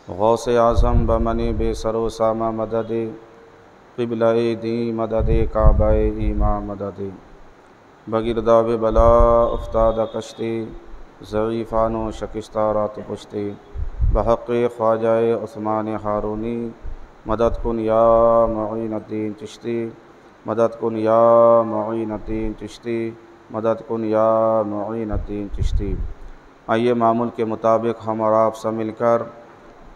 غوث اعظم بمنی بے سر و سامہ مدد قبلہ دین مدد کعبہ ایمان مدد بگرداب بلا افتادہ کشتی ضعیفان و شکستہ رات پشتی بحق خواجہ عثمان ہارونی مدد کن یا معین الدین چشتی مدد کن یا معین الدین چشتی مدد کن یا معین الدین چشتی۔ آئیے معمول کے مطابق ہم اور آپ سے مل کر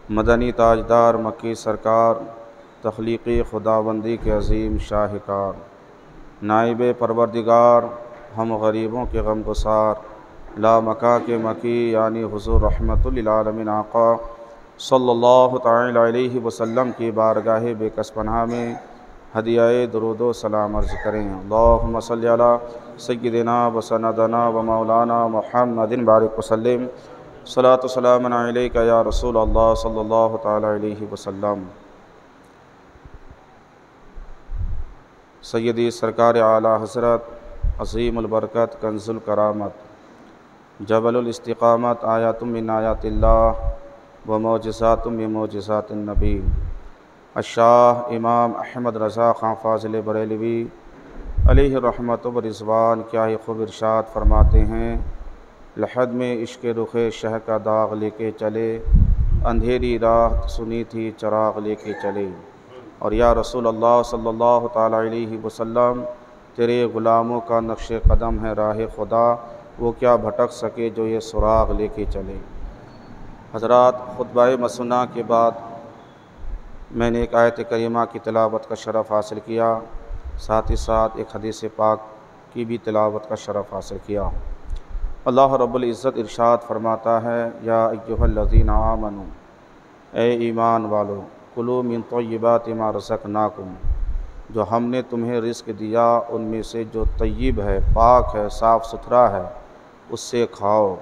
مدنی تاجدار مکی سرکار تخلیقی خداوندی کے عظیم شاہکار نائب پروردگار ہم غریبوں کے غم گسار لامکا کے مکی یعنی حضور رحمت للعالمین آقا صلی اللہ تعالی علیہ وسلم کی بارگاہ بے کس پناہ میں ہدیہ درود و سلام عرض کریں۔ اللہم صلی علی سیدنا و سندنا و مولانا محمد بارک وسلم صلاۃ و سلام علیک یا رسول اللہ صلی اللہ تعالی علیہ وسلم۔ سیدی سرکار اعلیٰ حضرت عظیم البرکت کنز الکرامت جبل الاستقامت آیات من آیات اللہ و معجزات من معجزات النبی الشاہ امام احمد رضا خان فاضل بریلوی علیہ رحمت و رضوان کیا ہی خوب ارشاد فرماتے ہیں، لحد میں عشق رخ شہ کا داغ لے کے چلے، اندھیری راہ سنی تھی چراغ لے کے چلے، اور یا رسول اللہ صلی اللہ تعالی علیہ وسلم تیرے غلاموں کا نقش قدم ہے راہ خدا، وہ کیا بھٹک سکے جو یہ سراغ لے کے چلے۔ حضرات، خطبہ مسنہ کے بعد میں نے ایک آیت کریمہ کی تلاوت کا شرف حاصل کیا، ساتھ ہی ساتھ ایک حدیث پاک کی بھی تلاوت کا شرف حاصل کیا۔ اللہ رب العزت ارشاد فرماتا ہے، یا ایھا الذین آمنوا، اے ایمان والو، کلوا من طیبات ما رزقناکم، جو ہم نے تمہیں رزق دیا ان میں سے جو طیب ہے، پاک ہے، صاف ستھرا ہے، اس سے کھاؤ،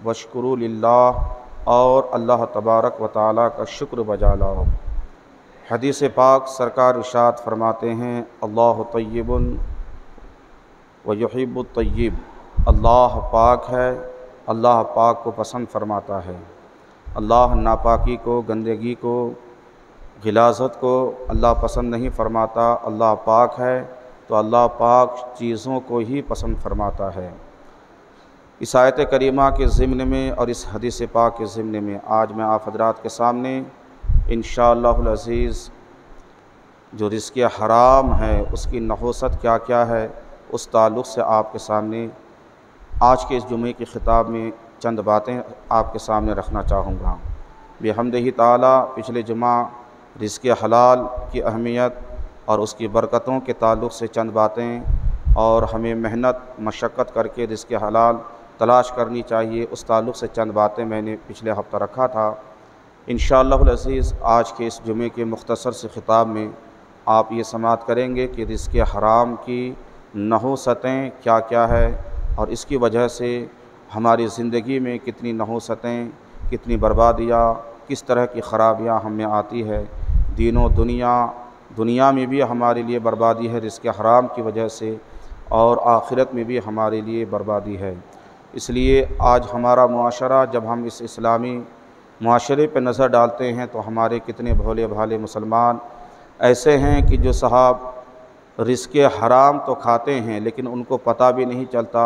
واشکروا للہ، اور اللہ تبارک و تعالیٰ کا شکر بجا لاؤ۔ حدیث پاک سرکار ارشاد فرماتے ہیں، اللہ طیب و یحب الطیب، اللہ پاک ہے، اللہ پاک کو پسند فرماتا ہے۔ اللہ ناپاکی کو، گندگی کو، غلاظت کو اللہ پسند نہیں فرماتا۔ اللہ پاک ہے تو اللہ پاک چیزوں کو ہی پسند فرماتا ہے۔ اس آیت کریمہ کے ضمن میں اور اس حدیث پاک کے ضمن میں آج میں آپ حضرات کے سامنے انشاءاللہ العزیز جو رزق حرام ہے اس کی نحوست کیا کیا ہے، اس تعلق سے آپ کے سامنے آج کے اس جمعے کی خطاب میں چند باتیں آپ کے سامنے رکھنا چاہوں گا۔ بحمدہ تعالیٰ پچھلے جمعہ رزق حلال کی اہمیت اور اس کی برکتوں کے تعلق سے چند باتیں، اور ہمیں محنت مشقت کر کے رزق حلال تلاش کرنی چاہیے، اس تعلق سے چند باتیں میں نے پچھلے ہفتہ رکھا تھا۔ انشاءاللہ العزیز آج کے اس جمعے کے مختصر سے خطاب میں آپ یہ سماعت کریں گے کہ رزق حرام کی نحوستیں کیا کیا ہے، اور اس کی وجہ سے ہماری زندگی میں کتنی نحوستیں، کتنی بربادیاں، کس طرح کی خرابیاں ہم میں آتی ہے، دین و دنیا میں بھی ہمارے لیے بربادی ہے رزق حرام کی وجہ سے، اور آخرت میں بھی ہمارے لیے بربادی ہے۔ اس لیے آج ہمارا معاشرہ، جب ہم اس اسلامی معاشرے پہ نظر ڈالتے ہیں تو ہمارے کتنے بھولے بھالے مسلمان ایسے ہیں کہ جو صاحب رزق حرام تو کھاتے ہیں لیکن ان کو پتہ بھی نہیں چلتا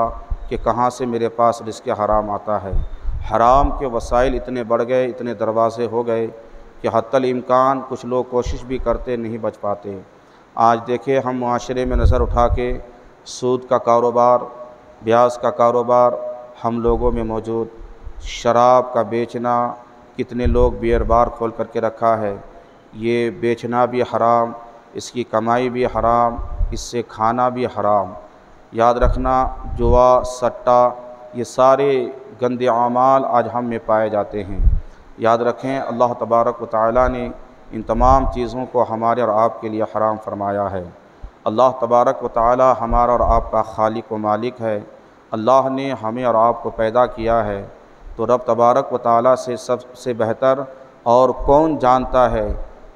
کہ کہاں سے میرے پاس رزق حرام آتا ہے۔ حرام کے وسائل اتنے بڑھ گئے، اتنے دروازے ہو گئے کہ حتی الامکان کچھ لوگ کوشش بھی کرتے نہیں بچ پاتے۔ آج دیکھیں ہم معاشرے میں نظر اٹھا کے سود کا کاروبار، بیاج کا کاروبار ہم لوگوں میں موجود، شراب کا بیچنا، کتنے لوگ بیئر بار کھول کر کے رکھا ہے، یہ بیچنا بھی حرام، اس کی کمائی بھی حرام، اس سے کھانا بھی حرام۔ یاد رکھنا، جوا، سٹا، یہ سارے گندے اعمال آج ہم میں پائے جاتے ہیں۔ یاد رکھیں اللہ تبارک و تعالیٰ نے ان تمام چیزوں کو ہمارے اور آپ کے لیے حرام فرمایا ہے۔ اللہ تبارک و تعالیٰ ہمارا اور آپ کا خالق و مالک ہے۔ اللہ نے ہمیں اور آپ کو پیدا کیا ہے، تو رب تبارک و تعالیٰ سے سب سے بہتر اور کون جانتا ہے؟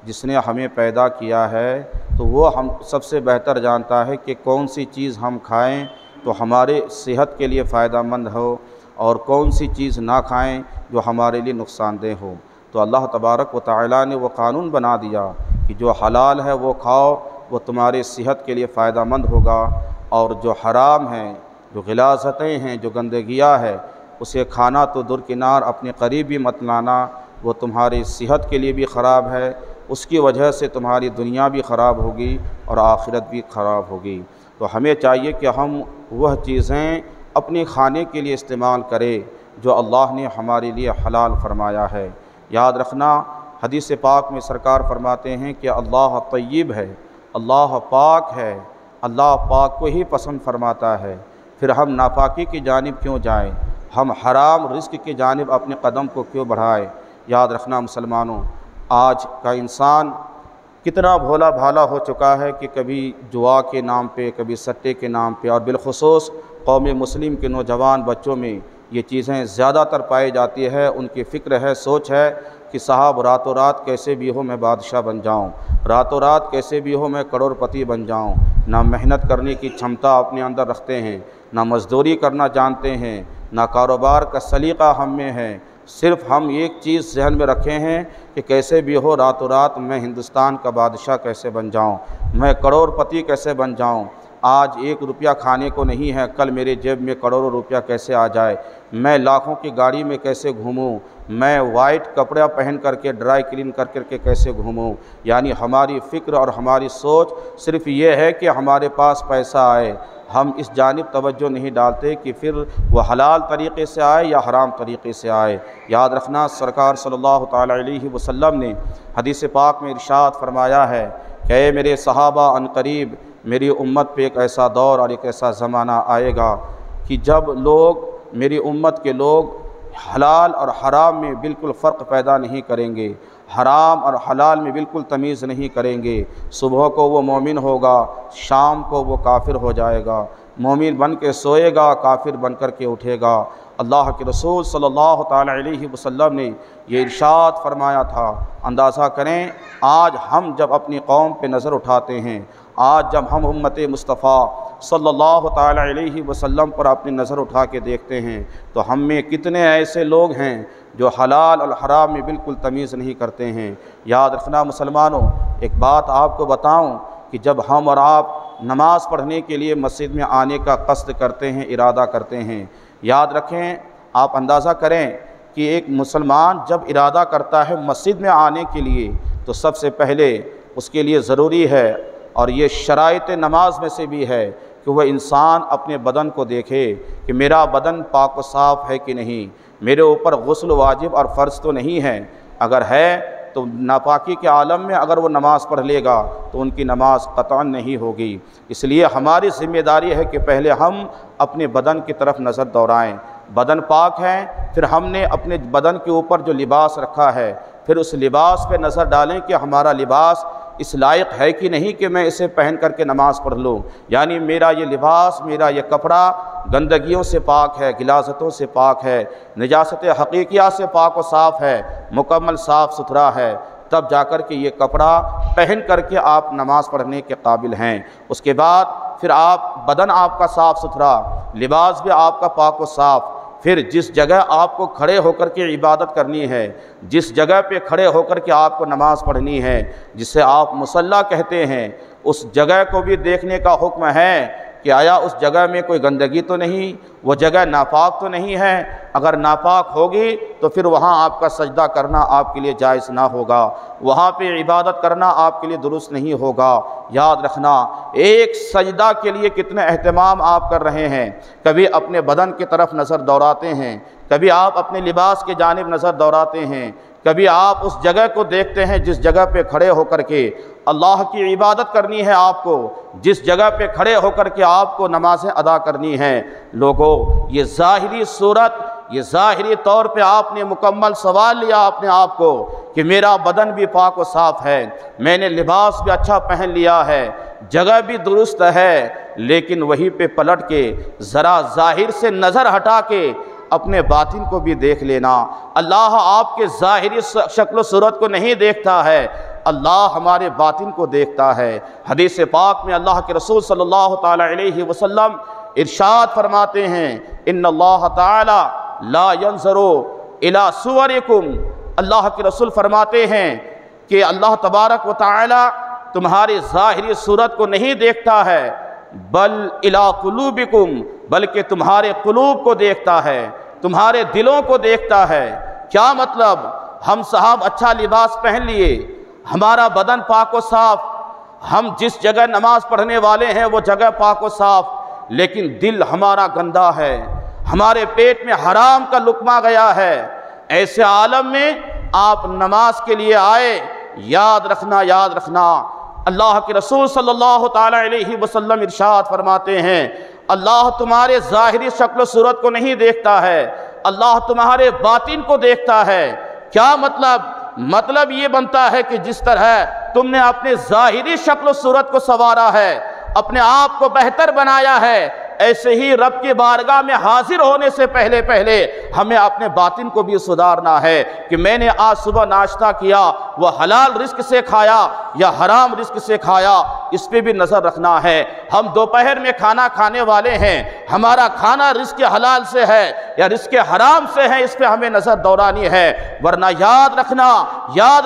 جس نے ہمیں پیدا کیا ہے تو وہ ہم سب سے بہتر جانتا ہے کہ کون سی چیز ہم کھائیں تو ہمارے صحت کے لیے فائدہ مند ہو، اور کون سی چیز نہ کھائیں جو ہمارے لیے نقصان دہ ہو۔ تو اللہ تبارک و تعالیٰ نے وہ قانون بنا دیا کہ جو حلال ہے وہ کھاؤ، وہ تمہاری صحت کے لیے فائدہ مند ہوگا، اور جو حرام ہیں، جو غلاظتیں ہیں، جو گندگیاں ہے، اسے کھانا تو درکنار اپنے قریب بھی مت لانا، وہ تمہاری صحت کے لیے بھی خراب ہے، اس کی وجہ سے تمہاری دنیا بھی خراب ہوگی اور آخرت بھی خراب ہوگی۔ تو ہمیں چاہیے کہ ہم وہ چیزیں اپنے کھانے کے لیے استعمال کریں جو اللہ نے ہمارے لیے حلال فرمایا ہے۔ یاد رکھنا، حدیث پاک میں سرکار فرماتے ہیں کہ اللہ طیب ہے، اللہ پاک ہے، اللہ پاک کو ہی پسند فرماتا ہے، پھر ہم ناپاکی کی جانب کیوں جائیں، ہم حرام رزق کی جانب اپنے قدم کو کیوں بڑھائیں۔ یاد رکھنا مسلمانوں، آج کا انسان کتنا بھولا بھالا ہو چکا ہے کہ کبھی جوا کے نام پہ، کبھی سٹے کے نام پہ، اور بالخصوص قوم مسلم کے نوجوان بچوں میں یہ چیزیں زیادہ تر پائی جاتی ہے۔ ان کی فکر ہے، سوچ ہے کہ صاحب راتوں رات کیسے بھی ہو میں بادشاہ بن جاؤں، راتوں رات کیسے بھی ہو میں کروڑ پتی بن جاؤں۔ نہ محنت کرنے کی چھمتا اپنے اندر رکھتے ہیں، نہ مزدوری کرنا جانتے ہیں، نہ کاروبار کا سلیقہ ہم میں ہے، صرف ہم ایک چیز ذہن میں رکھے ہیں کہ کیسے بھی ہو راتوں رات میں ہندوستان کا بادشاہ کیسے بن جاؤں، میں کروڑ پتی کیسے بن جاؤں۔ آج 1 روپیہ کھانے کو نہیں ہے، کل میرے جیب میں کروڑوں روپیہ کیسے آ جائے، میں لاکھوں کی گاڑی میں کیسے گھوموں، میں وائٹ کپڑا پہن کر کے ڈرائی کلین کر کے کیسے گھوموں۔ یعنی ہماری فکر اور ہماری سوچ صرف یہ ہے کہ ہمارے پاس پیسہ آئے، ہم اس جانب توجہ نہیں ڈالتے کہ پھر وہ حلال طریقے سے آئے یا حرام طریقے سے آئے۔ یاد رکھنا، سرکار صلی اللہ تعالیٰ علیہ وسلم نے حدیث پاک میں ارشاد فرمایا ہے کہ اے میرے صحابہ، عنقریب میری امت پہ ایک ایسا دور اور ایک ایسا زمانہ آئے گا کہ جب میری امت کے لوگ حلال اور حرام میں بالکل فرق پیدا نہیں کریں گے، حرام اور حلال میں بالکل تمیز نہیں کریں گے۔ صبح کو وہ مومن ہوگا، شام کو وہ کافر ہو جائے گا، مومن بن کے سوئے گا، کافر بن کر کے اٹھے گا۔ اللہ کے رسول صلی اللہ تعالیٰ علیہ وسلم نے یہ ارشاد فرمایا تھا۔ اندازہ کریں، آج ہم جب اپنی قوم پہ نظر اٹھاتے ہیں، آج جب ہم امت مصطفیٰ صلی اللہ تعالیٰ علیہ وسلم پر اپنی نظر اٹھا کے دیکھتے ہیں تو ہم میں کتنے ایسے لوگ ہیں جو حلال اور حرام میں بالکل تمیز نہیں کرتے ہیں۔ یاد رکھنا مسلمانوں، ایک بات آپ کو بتاؤں کہ جب ہم اور آپ نماز پڑھنے کے لیے مسجد میں آنے کا قصد کرتے ہیں، ارادہ کرتے ہیں، یاد رکھیں، آپ اندازہ کریں کہ ایک مسلمان جب ارادہ کرتا ہے مسجد میں آنے کے لیے تو سب سے پہلے اس کے لیے ضروری ہے، اور یہ شرائط نماز میں سے بھی ہے، کہ وہ انسان اپنے بدن کو دیکھے کہ میرا بدن پاک و صاف ہے کہ نہیں، میرے اوپر غسل واجب اور فرض تو نہیں ہے، اگر ہے تو ناپاکی کے عالم میں اگر وہ نماز پڑھ لے گا تو ان کی نماز قطعاً نہیں ہوگی۔ اس لیے ہماری ذمہ داری ہے کہ پہلے ہم اپنے بدن کی طرف نظر دوڑائیں، بدن پاک ہے، پھر ہم نے اپنے بدن کے اوپر جو لباس رکھا ہے پھر اس لباس پہ نظر ڈالیں کہ ہمارا لباس اس لائق ہے کہ نہیں کہ میں اسے پہن کر کے نماز پڑھ لوں۔ یعنی میرا یہ لباس، میرا یہ کپڑا گندگیوں سے پاک ہے، غلاظتوں سے پاک ہے، نجاست حقیقیہ سے پاک و صاف ہے، مکمل صاف ستھرا ہے، تب جا کر کے یہ کپڑا پہن کر کے آپ نماز پڑھنے کے قابل ہیں۔ اس کے بعد پھر بدن آپ کا صاف ستھرا، لباس بھی آپ کا پاک و صاف، پھر جس جگہ آپ کو کھڑے ہو کر کے عبادت کرنی ہے، جس جگہ پہ کھڑے ہو کر کے آپ کو نماز پڑھنی ہے، جسے آپ مصلی کہتے ہیں، اس جگہ کو بھی دیکھنے کا حکم ہے کہ آیا اس جگہ میں کوئی گندگی تو نہیں، وہ جگہ ناپاک تو نہیں ہے۔ اگر ناپاک ہوگی تو پھر وہاں آپ کا سجدہ کرنا آپ کے لیے جائز نہ ہوگا، وہاں پہ عبادت کرنا آپ کے لیے درست نہیں ہوگا۔ یاد رکھنا، ایک سجدہ کے لیے کتنے اہتمام آپ کر رہے ہیں، کبھی اپنے بدن کی طرف نظر دوڑاتے ہیں، کبھی آپ اپنے لباس کی جانب نظر دوڑاتے ہیں، کبھی آپ اس جگہ کو دیکھتے ہیں جس جگہ پہ کھڑے ہو کر کے اللہ کی عبادت کرنی ہے، آپ کو جس جگہ پہ کھڑے ہو کر کے آپ کو نمازیں ادا کرنی ہیں۔ لوگوں، یہ ظاہری صورت، یہ ظاہری طور پہ آپ نے مکمل سوال لیا اپنے آپ کو کہ میرا بدن بھی پاک و صاف ہے، میں نے لباس بھی اچھا پہن لیا ہے، جگہ بھی درست ہے، لیکن وہیں پہ پلٹ کے ذرا ظاہر سے نظر ہٹا کے اپنے باطن کو بھی دیکھ لینا۔ اللہ آپ کے ظاہری شکل و صورت کو نہیں دیکھتا ہے، اللہ ہمارے باطن کو دیکھتا ہے۔ حدیث پاک میں اللہ کے رسول صلی اللہ تعالیٰ علیہ وسلم ارشاد فرماتے ہیں، ان اللہ تعالیٰ لا ينظر الى صورکم، اللہ کے رسول فرماتے ہیں کہ اللہ تبارک و تعالی تمہاری ظاہری صورت کو نہیں دیکھتا ہے، بل الی قلوبکم، بلکہ تمہارے قلوب کو دیکھتا ہے، تمہارے دلوں کو دیکھتا ہے۔ کیا مطلب؟ ہم صاحب اچھا لباس پہن لیے، ہمارا بدن پاک و صاف، ہم جس جگہ نماز پڑھنے والے ہیں وہ جگہ پاک و صاف، لیکن دل ہمارا گندا ہے، ہمارے پیٹ میں حرام کا لقمہ گیا ہے۔ ایسے عالم میں آپ نماز کے لیے آئے، یاد رکھنا یاد رکھنا، اللہ کے رسول صلی اللہ تعالی علیہ وسلم ارشاد فرماتے ہیں اللہ تمہارے ظاہری شکل و صورت کو نہیں دیکھتا ہے، اللہ تمہارے باطن کو دیکھتا ہے۔ کیا مطلب؟ مطلب یہ بنتا ہے کہ جس طرح تم نے اپنے ظاہری شکل و صورت کو سنوارا ہے، اپنے آپ کو بہتر بنایا ہے، ایسے ہی رب کی بارگاہ میں حاضر ہونے سے پہلے ہمیں اپنے باطن کو بھی سدھارنا ہے کہ میں نے آج صبح ناشتہ کیا وہ حلال رزق سے کھایا یا حرام رزق سے کھایا، اس پہ بھی نظر رکھنا ہے۔ ہم دوپہر میں کھانا کھانے والے ہیں، ہمارا کھانا رزق حلال سے ہے یا رزق حرام سے ہے، اس پہ ہمیں نظر دورانی ہے، ورنہ یاد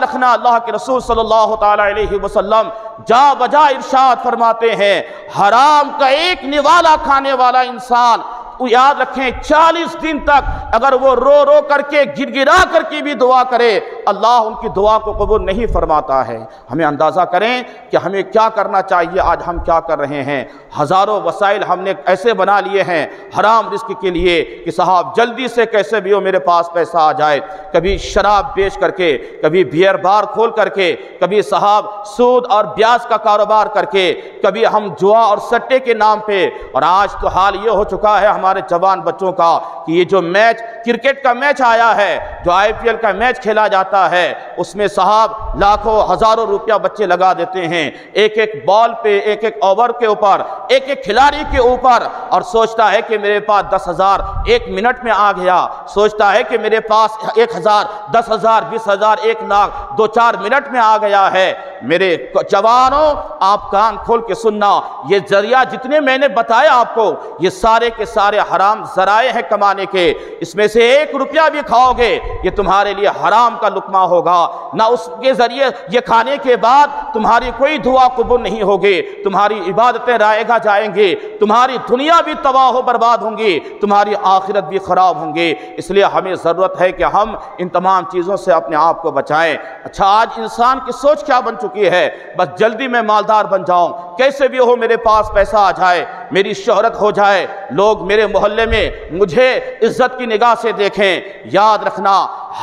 رکھنا اللہ کے رسول صلی اللہ تعالی علیہ وسلم جا بجا ارشاد فرماتے ہیں حرام کا ایک نوالا کھانے والا انسان، یاد رکھیں 40 دن تک اگر وہ رو رو کر کے گر گرا کر کے بھی دعا کرے، اللہ ان کی دعا کو قبول نہیں فرماتا ہے۔ ہمیں اندازہ کریں کہ ہمیں کیا کرنا چاہیے، آج ہم کیا کر رہے ہیں۔ ہزاروں وسائل ہم نے ایسے بنا لیے ہیں حرام رزق کے لیے کہ صاحب جلدی سے کیسے بھی ہو میرے پاس پیسہ آ جائے، کبھی شراب بیچ کر کے، کبھی بیئر بار کھول کر کے، کبھی صاحب سود اور بیاج کا کاروبار کر کے، کبھی ہم جوا اور سٹے کے نام پہ، اور آج تو حال یہ ہو چکا ہے ہمارے جوان بچوں کا کہ یہ جو میچ کرکٹ کا میچ آیا ہے، جو IPL کا میچ کھیلا جاتا ہے، اس میں صاحب لاکھوں ہزاروں روپیہ بچے لگا دیتے ہیں ایک ایک بال پہ، ایک ایک اوور کے اوپر، ایک ایک کھلاڑی کے اوپر، اور سوچتا ہے کہ میرے پاس 10,000 ایک منٹ میں آ گیا، سوچتا ہے کہ میرے پاس 1,000 10,000 20,000 1 لاکھ 2-4 منٹ میں آ گیا ہے۔ میرے جوانوں آپ کان کھول کے سننا، یہ ذریعہ جتنے میں نے بتایا آپ کو یہ سارے کے سارے حرام ذرائع ہیں کمانے کے، اس میں سے 1 روپیہ بھی کھاؤ گے یہ تمہارے لیے حرام کا لقمہ ہوگا، نہ اس کے ذریعے یہ کھانے کے بعد تمہاری کوئی دعا قبول نہیں ہوگی، تمہاری عبادتیں رائگاں جائیں گی، تمہاری دنیا بھی تباہ و برباد ہوں گی، تمہاری آخرت بھی خراب ہوں گی۔ اس لیے ہمیں ضرورت ہے کہ ہم ان تمام چیزوں سے اپنے آپ کو بچائیں۔ اچھا آج انسان کی سوچ کیا بن چکی ہے؟ بس جلدی میں مالدار بن جاؤں، کیسے بھی ہو میرے پاس پیسہ آ جائے، میری شہرت ہو جائے، لوگ میرے محلے میں مجھے عزت کی نگاہ سے دیکھیں۔ یاد رکھنا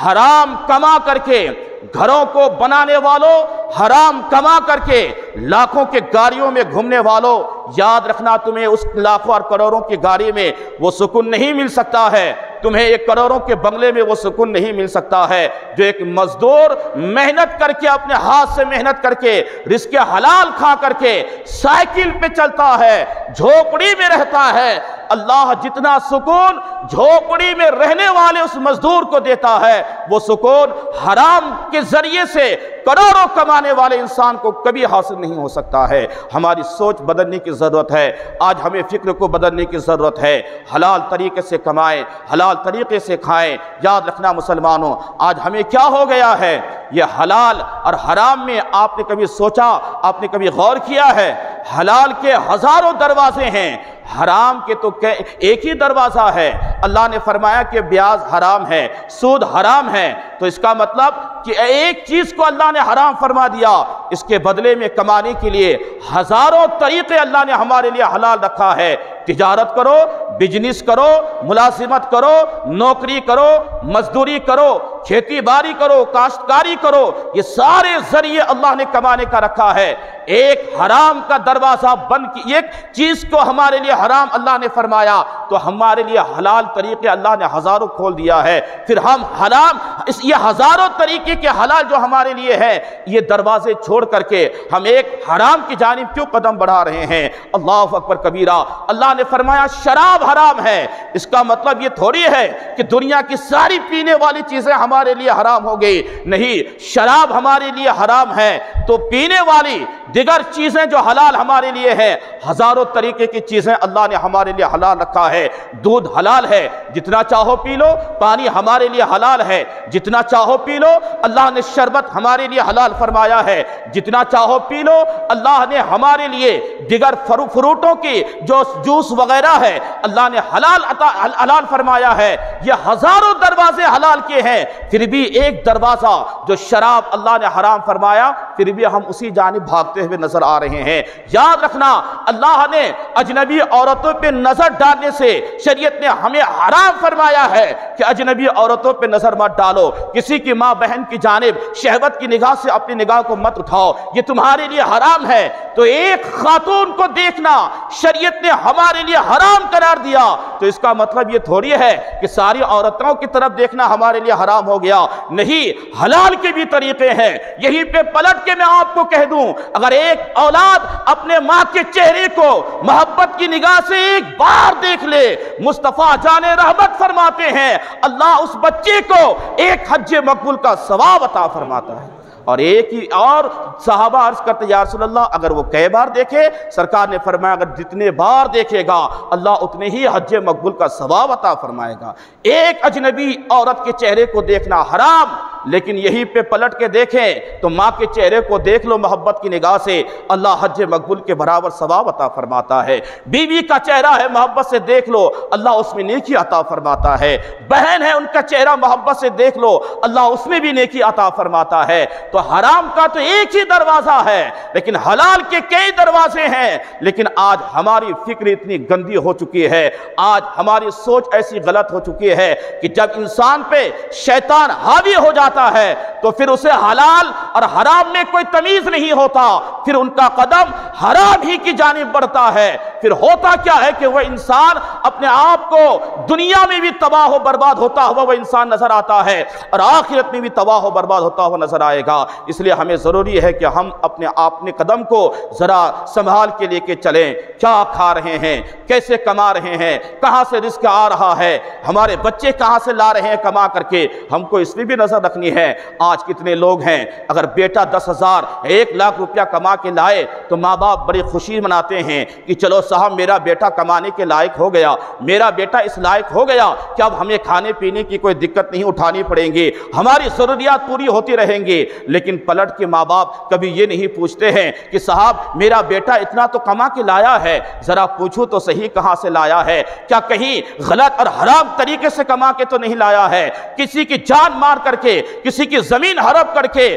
حرام کما کر کے گھروں کو بنانے والوں، حرام کما کر کے لاکھوں کے گاڑیوں میں گھومنے والوں، یاد رکھنا تمہیں اس لاکھوں اور کروڑوں کی گاڑی میں وہ سکون نہیں مل سکتا ہے، تمہیں 1 کروڑوں کے بنگلے میں وہ سکون نہیں مل سکتا ہے جو ایک مزدور محنت کر کے اپنے ہاتھ سے محنت کر کے رزق حلال کھا کر کے سائیکل پہ چلتا ہے، جھوپڑی میں رہتا ہے۔ اللہ جتنا سکون جھوپڑی میں رہنے والے اس مزدور کو دیتا ہے، وہ سکون حرام کے ذریعے سے کروڑوں کمانے والے انسان کو کبھی حاصل نہیں ہو سکتا ہے۔ ہماری سوچ بدلنے کی ضرورت ہے، آج ہمیں فکر کو بدلنے کی ضرورت ہے، حلال طریقے سے کمائیں، حلال طریقے سے کھائیں۔ یاد رکھنا مسلمانوں آج ہمیں کیا ہو گیا ہے، یہ حلال اور حرام میں آپ نے کبھی سوچا، آپ نے کبھی غور کیا ہے؟ حلال کے ہزاروں دروازے ہیں، حرام کے تو ایک ہی دروازہ ہے۔ اللہ نے فرمایا کہ بیاج حرام ہے، سود حرام ہے، تو اس کا مطلب کہ ایک چیز کو اللہ نے حرام فرما دیا، اس کے بدلے میں کمانے کے لیے ہزاروں طریقے اللہ نے ہمارے لیے حلال رکھا ہے۔ تجارت کرو، بزنس کرو، ملازمت کرو، نوکری کرو، مزدوری کرو، کھیتی باڑی کرو، کاشتکاری کرو، یہ سارے ذریعے اللہ نے کمانے کا رکھا ہے۔ ایک حرام کا دروازہ بند کی، ایک چیز کو ہمارے لیے حرام اللہ نے فرمایا تو ہمارے لیے حلال طریقے اللہ نے ہزاروں کھول دیا ہے۔ پھر ہم حرام یہ ہزاروں طریقے کے حلال جو ہمارے لیے ہے، یہ دروازے چھوڑ کر کے ہم ایک حرام کی جانب کیوں قدم بڑھا رہے ہیں؟ اللہ اکبر کبیرہ۔ اللہ نے فرمایا شراب حرام ہے، اس کا مطلب یہ تھوڑی ہے کہ دنیا کی ساری پینے والی چیزیں ہمارے لیے حرام ہو گئی، نہیں، شراب ہمارے لیے حرام ہے تو پینے والی دیگر چیزیں جو حلال ہمارے لیے ہیں، ہزاروں طریقے کی چیزیں اللہ نے ہمارے لیے حلال رکھا ہے۔ دودھ حلال ہے، جتنا چاہو پی لو۔ پانی ہمارے لیے حلال ہے، جتنا چاہو پی لو۔ اللہ نے شربت ہمارے لیے حلال فرمایا ہے، جتنا چاہو پی لو۔ اللہ نے ہمارے لیے دیگر فروٹوں کی جو جوس وغیرہ ہے اللہ نے حلال فرمایا ہے۔ یہ ہزاروں دروازے حلال کے ہیں، پھر بھی ایک دروازہ جو شراب اللہ نے حرام فرمایا، پھر بھی ہم اسی جانب بھاگتے ہوئے نظر آ رہے ہیں۔ یاد رکھنا، اللہ نے اجنبی عورتوں پہ نظر ڈالنے سے شریعت نے ہمیں حرام فرمایا ہے کہ اجنبی عورتوں پہ نظر مت ڈالو، کسی کی ماں بہن کی جانب شہوت کی نگاہ سے اپنی نگاہ کو مت اٹھاؤ، یہ تمہارے لیے حرام ہے۔ تو ایک خاتون کو دیکھنا شریعت نے ہمارے لیے حرام قرار دیا، تو اس کا مطلب یہ تھوڑی ہے کہ ساری عورتوں کی طرف دیکھنا ہمارے لیے حرام ہو گیا۔ نہیں، حلال کے بھی طریقے ہیں۔ یہیں پہ پلٹ کے میں آپ کو کہہ دوں، اگر ایک اولاد اپنے ماں کے چہرے کو محبت کی نگاہ سے ایک بار دیکھ لے، مصطفیٰ جان رحمت فرماتے ہیں اللہ اس بچے کو ایک حج مقبول کا ثواب عطا فرماتا ہے۔ اور ایک ہی اور صحابہ عرض کرتے یا رسول اللہ اگر وہ کئی بار دیکھے، سرکار نے فرمایا اگر جتنے بار دیکھے گا اللہ اتنے ہی حج مقبول کا ثواب عطا فرمائے گا۔ ایک اجنبی عورت کے چہرے کو دیکھنا حرام، لیکن یہیں پہ پلٹ کے دیکھیں تو ماں کے چہرے کو دیکھ لو محبت کی نگاہ سے، اللہ حج مقبول کے برابر ثواب عطا فرماتا ہے۔ بیوی کا چہرہ ہے، محبت سے دیکھ لو، اللہ اس میں نیکی عطا فرماتا ہے۔ بہن ہے، ان کا چہرہ محبت سے دیکھ لو، اللہ اس میں بھی نیکی عطا فرماتا ہے۔ تو حرام کا تو ایک ہی دروازہ ہے، لیکن حلال کے کئی دروازے ہیں۔ لیکن آج ہماری فکر اتنی گندی ہو چکی ہے، آج ہماری سوچ ایسی غلط ہو چکی ہے کہ جب انسان پہ شیطان حاوی ہو جاتا ہے تو پھر اسے حلال اور حرام میں کوئی تمیز نہیں ہوتا، پھر ان کا قدم حرام ہی کی جانب بڑھتا ہے۔ پھر ہوتا کیا ہے کہ وہ انسان اپنے آپ کو دنیا میں بھی تباہ و برباد ہوتا ہوا وہ انسان نظر آتا ہے، اور آخرت میں بھی تباہ و برباد ہوتا ہوا نظر آئے گا۔ اس لیے ہمیں ضروری ہے کہ ہم اپنے قدم کو ذرا سنبھال کے لے کے چلیں۔ کیا کھا رہے ہیں، کیسے کما رہے ہیں، کہاں سے رزق آ رہا ہے، ہمارے بچے کہاں سے لا رہے ہیں کما کر کے، ہم کو اس میں بھی نظر رکھنی ہے۔ آج کتنے لوگ ہیں اگر بیٹا 10,000 1 لاکھ روپیہ کما کے لائے تو ماں باپ بڑی خوشی مناتے ہیں کہ چلو صاحب میرا بیٹا کمانے کے لائق ہو گیا، میرا بیٹا اس لائق ہو گیا کہ اب ہمیں کھانے پینے کی کوئی دقت نہیں اٹھانی پڑیں گی، ہماری ضروریات پوری ہوتی رہیں گی۔ لیکن پلٹ کے ماں باپ کبھی یہ نہیں پوچھتے ہیں کہ صاحب میرا بیٹا اتنا تو کما کے لایا ہے، ذرا پوچھو تو صحیح کہاں سے لایا ہے، کیا کہیں غلط اور حرام طریقے سے کما کے تو نہیں لایا ہے، کسی کی جان مار کر کے، کسی کی زمین ہڑپ کر کے،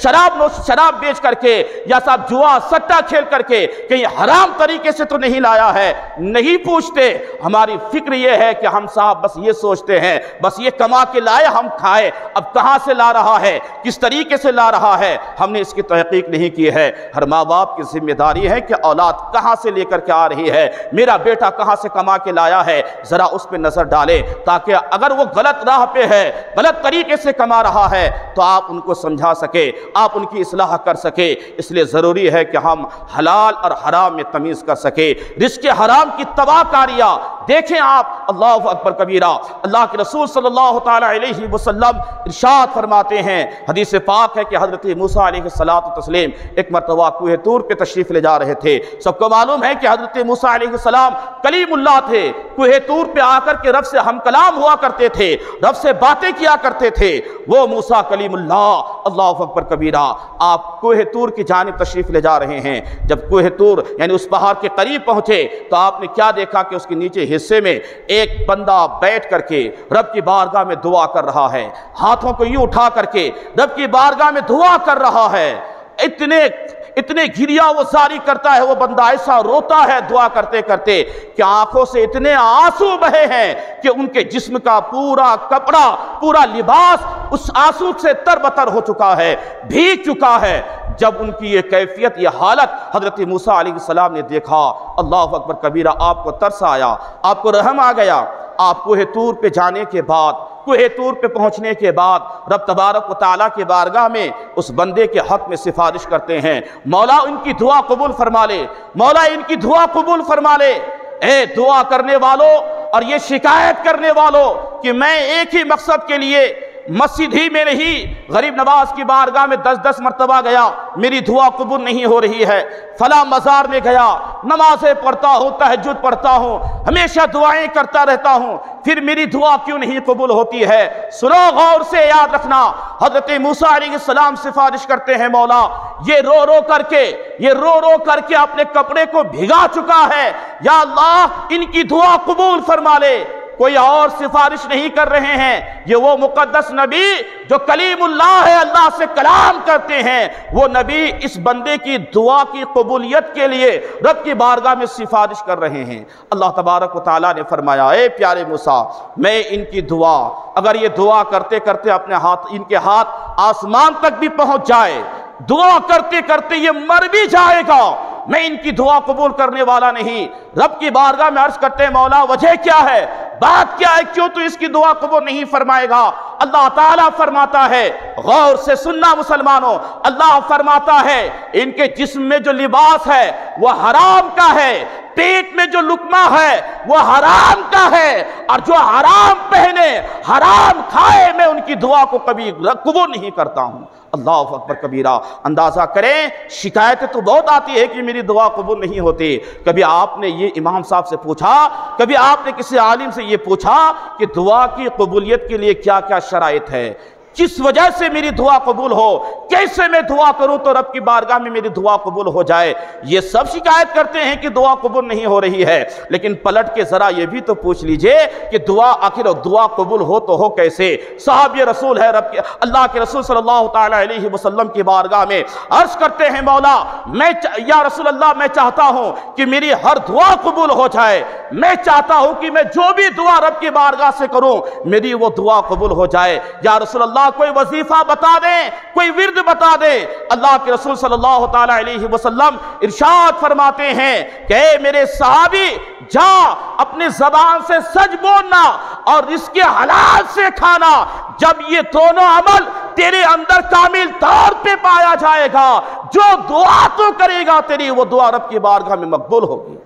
شراب بیچ کر کے، یا صاحب جوا سٹا کھیل کر کے کہیں حرام طریقے سے تو نہیں لایا ہے۔ نہیں پوچھتے۔ ہماری فکر یہ ہے کہ ہم صاحب بس یہ سوچتے ہیں بس یہ کما کے لائے ہم کھائے، اب کہاں سے لا رہا ہے، کس طریقے سے لا رہا ہے، ہم نے اس کی تحقیق نہیں کی ہے۔ ہر ماں باپ کی ذمہ داری ہے کہ اولاد کہاں سے لے کر کے آ رہی ہے، میرا بیٹا کہاں سے کما کے لایا ہے، ذرا اس پہ نظر ڈالے، تاکہ اگر وہ غلط راہ پہ ہے، غلط طریقے سے کما رہا ہے تو آپ ان کو سمجھا سکے، آپ ان کی اصلاح کر سکے۔ اس لیے ضروری ہے کہ ہم حلال اور حرام میں تمیز کر سکے۔ رزق حرام کی تباہ کاریاں دیکھیں آپ، اللہ اکبر کبیرہ، اللہ کے رسول صلی اللہ تعالی علیہ وسلم ارشاد فرماتے ہیں، حدیث پاک ہے کہ حضرت موسیٰ علیہ السلام ایک مرتبہ کوہ طور پہ تشریف لے جا رہے تھے۔ سب کو معلوم ہے کہ حضرت موسیٰ علیہ السلام کلیم اللہ تھے، کوہ طور پہ آ کر کے رب سے ہم کلام ہوا کرتے تھے، رب سے باتیں کیا کرتے تھے۔ وہ موسیٰ کلیم اللہ، اللہ اکبر کبیرہ، آپ کوہ طور کی جانب تشریف لے جا رہے ہیں۔ جب کوہ طور یعنی اس پہاڑ کے قریب پہنچے تو آپ نے کیا دیکھا کہ اس کے نیچے حصے میں ایک بندہ بیٹھ کر کے رب کی بارگاہ میں دعا کر رہا ہے، ہاتھوں کو یوں اٹھا کر کے رب کی بارگاہ میں دعا کر رہا ہے۔ اتنے گھریا وہ جاری کرتا ہے، وہ بندہ ایسا روتا ہے دعا کرتے کرتے کہ آنکھوں سے اتنے آنسو بہے ہیں کہ ان کے جسم کا پورا کپڑا، پورا لباس اس آنسو سے تر بتر ہو چکا ہے، بھیگ چکا ہے۔ جب ان کی یہ کیفیت، یہ حالت حضرت موسیٰ علیہ السلام نے دیکھا، اللہ اکبر کبیرہ، آپ کو ترس آیا، آپ کو رحم آ گیا۔ آپ کوہ طور پہ جانے کے بعد، کوہ طور پہ پہنچنے کے بعد رب تبارک و تعالیٰ کی بارگاہ میں اس بندے کے حق میں سفارش کرتے ہیں، مولا ان کی دعا قبول فرما لے، مولا ان کی دعا قبول فرما لے۔ اے دعا کرنے والوں اور یہ شکایت کرنے والوں کہ میں ایک ہی مقصد کے لیے مسجد ہی میں نہیں غریب نواز کی بارگاہ میں 10 مرتبہ گیا، میری دعا قبول نہیں ہو رہی ہے، فلاں مزار میں گیا، نمازیں پڑھتا ہوں، تہجد پڑھتا ہوں، ہمیشہ دعائیں کرتا رہتا ہوں، پھر میری دعا کیوں نہیں قبول ہوتی ہے؟ سنو غور سے، یاد رکھنا، حضرت موسیٰ علیہ السلام سفارش کرتے ہیں، مولا یہ رو رو کر کے اپنے کپڑے کو بھگا چکا ہے، یا اللہ ان کی دعا قبول فرما لے۔ کوئی اور سفارش نہیں کر رہے ہیں، یہ وہ مقدس نبی جو کلیم اللہ ہے، اللہ سے کلام کرتے ہیں، وہ نبی اس بندے کی دعا کی قبولیت کے لیے رب کی بارگاہ میں سفارش کر رہے ہیں۔ اللہ تبارک و تعالیٰ نے فرمایا، اے پیارے موسیٰ، میں ان کی دعا، اگر یہ دعا کرتے کرتے اپنے ہاتھ، ان کے ہاتھ آسمان تک بھی پہنچ جائے، دعا کرتے کرتے یہ مر بھی جائے گا، میں ان کی دعا قبول کرنے والا نہیں۔ رب کی بارگاہ میں عرض کرتے ہیں، مولا وجہ کیا ہے، بات کیا ہے، کیوں تو اس کی دعا قبول نہیں فرمائے گا؟ اللہ تعالیٰ فرماتا ہے، غور سے سننا مسلمانوں، اللہ فرماتا ہے ان کے جسم میں جو لباس ہے وہ حرام کا ہے، پیٹ میں جو لقمہ ہے وہ حرام کا ہے، اور جو حرام پہنے حرام کھائے میں ان کی دعا کو کبھی قبول نہیں کرتا ہوں۔ اللہ اکبر کبیرہ۔ اندازہ کریں، شکایتیں تو بہت آتی ہے کہ میری دعا قبول نہیں ہوتی۔ کبھی آپ نے یہ امام صاحب سے پوچھا، کبھی آپ نے کسی عالم سے یہ پوچھا کہ دعا کی قبولیت کے لیے کیا کیا شرائط ہے، کس وجہ سے میری دعا قبول ہو، کیسے میں دعا کروں تو رب کی بارگاہ میں میری دعا قبول ہو جائے؟ یہ سب شکایت کرتے ہیں کہ دعا قبول نہیں ہو رہی ہے، لیکن پلٹ کے ذرا یہ بھی تو پوچھ لیجئے کہ دعا آخر دعا قبول ہو تو ہو کیسے؟ صحابی رسول ہے رب کے اللہ کے رسول صلی اللہ تعالیٰ علیہ وسلم کی بارگاہ میں عرض کرتے ہیں، مولا یا رسول اللہ میں چاہتا ہوں کہ میری ہر دعا قبول ہو جائے، میں چاہتا ہوں کہ میں جو بھی دعا رب کی بارگاہ سے کروں میری وہ دعا قبول ہو جائے، یا رسول اللہ کوئی وظیفہ بتا دیں، کوئی ورد بتا دیں۔ اللہ کے رسول صلی اللہ تعالیٰ علیہ وسلم ارشاد فرماتے ہیں کہ اے میرے صحابی، جا اپنی زبان سے سچ بولنا اور رزق حلال سے کھانا، جب یہ دونوں عمل تیرے اندر کامل طور پہ پایا جائے گا، جو دعا تو کرے گا تیری وہ دعا رب کی بارگاہ میں مقبول ہوگی۔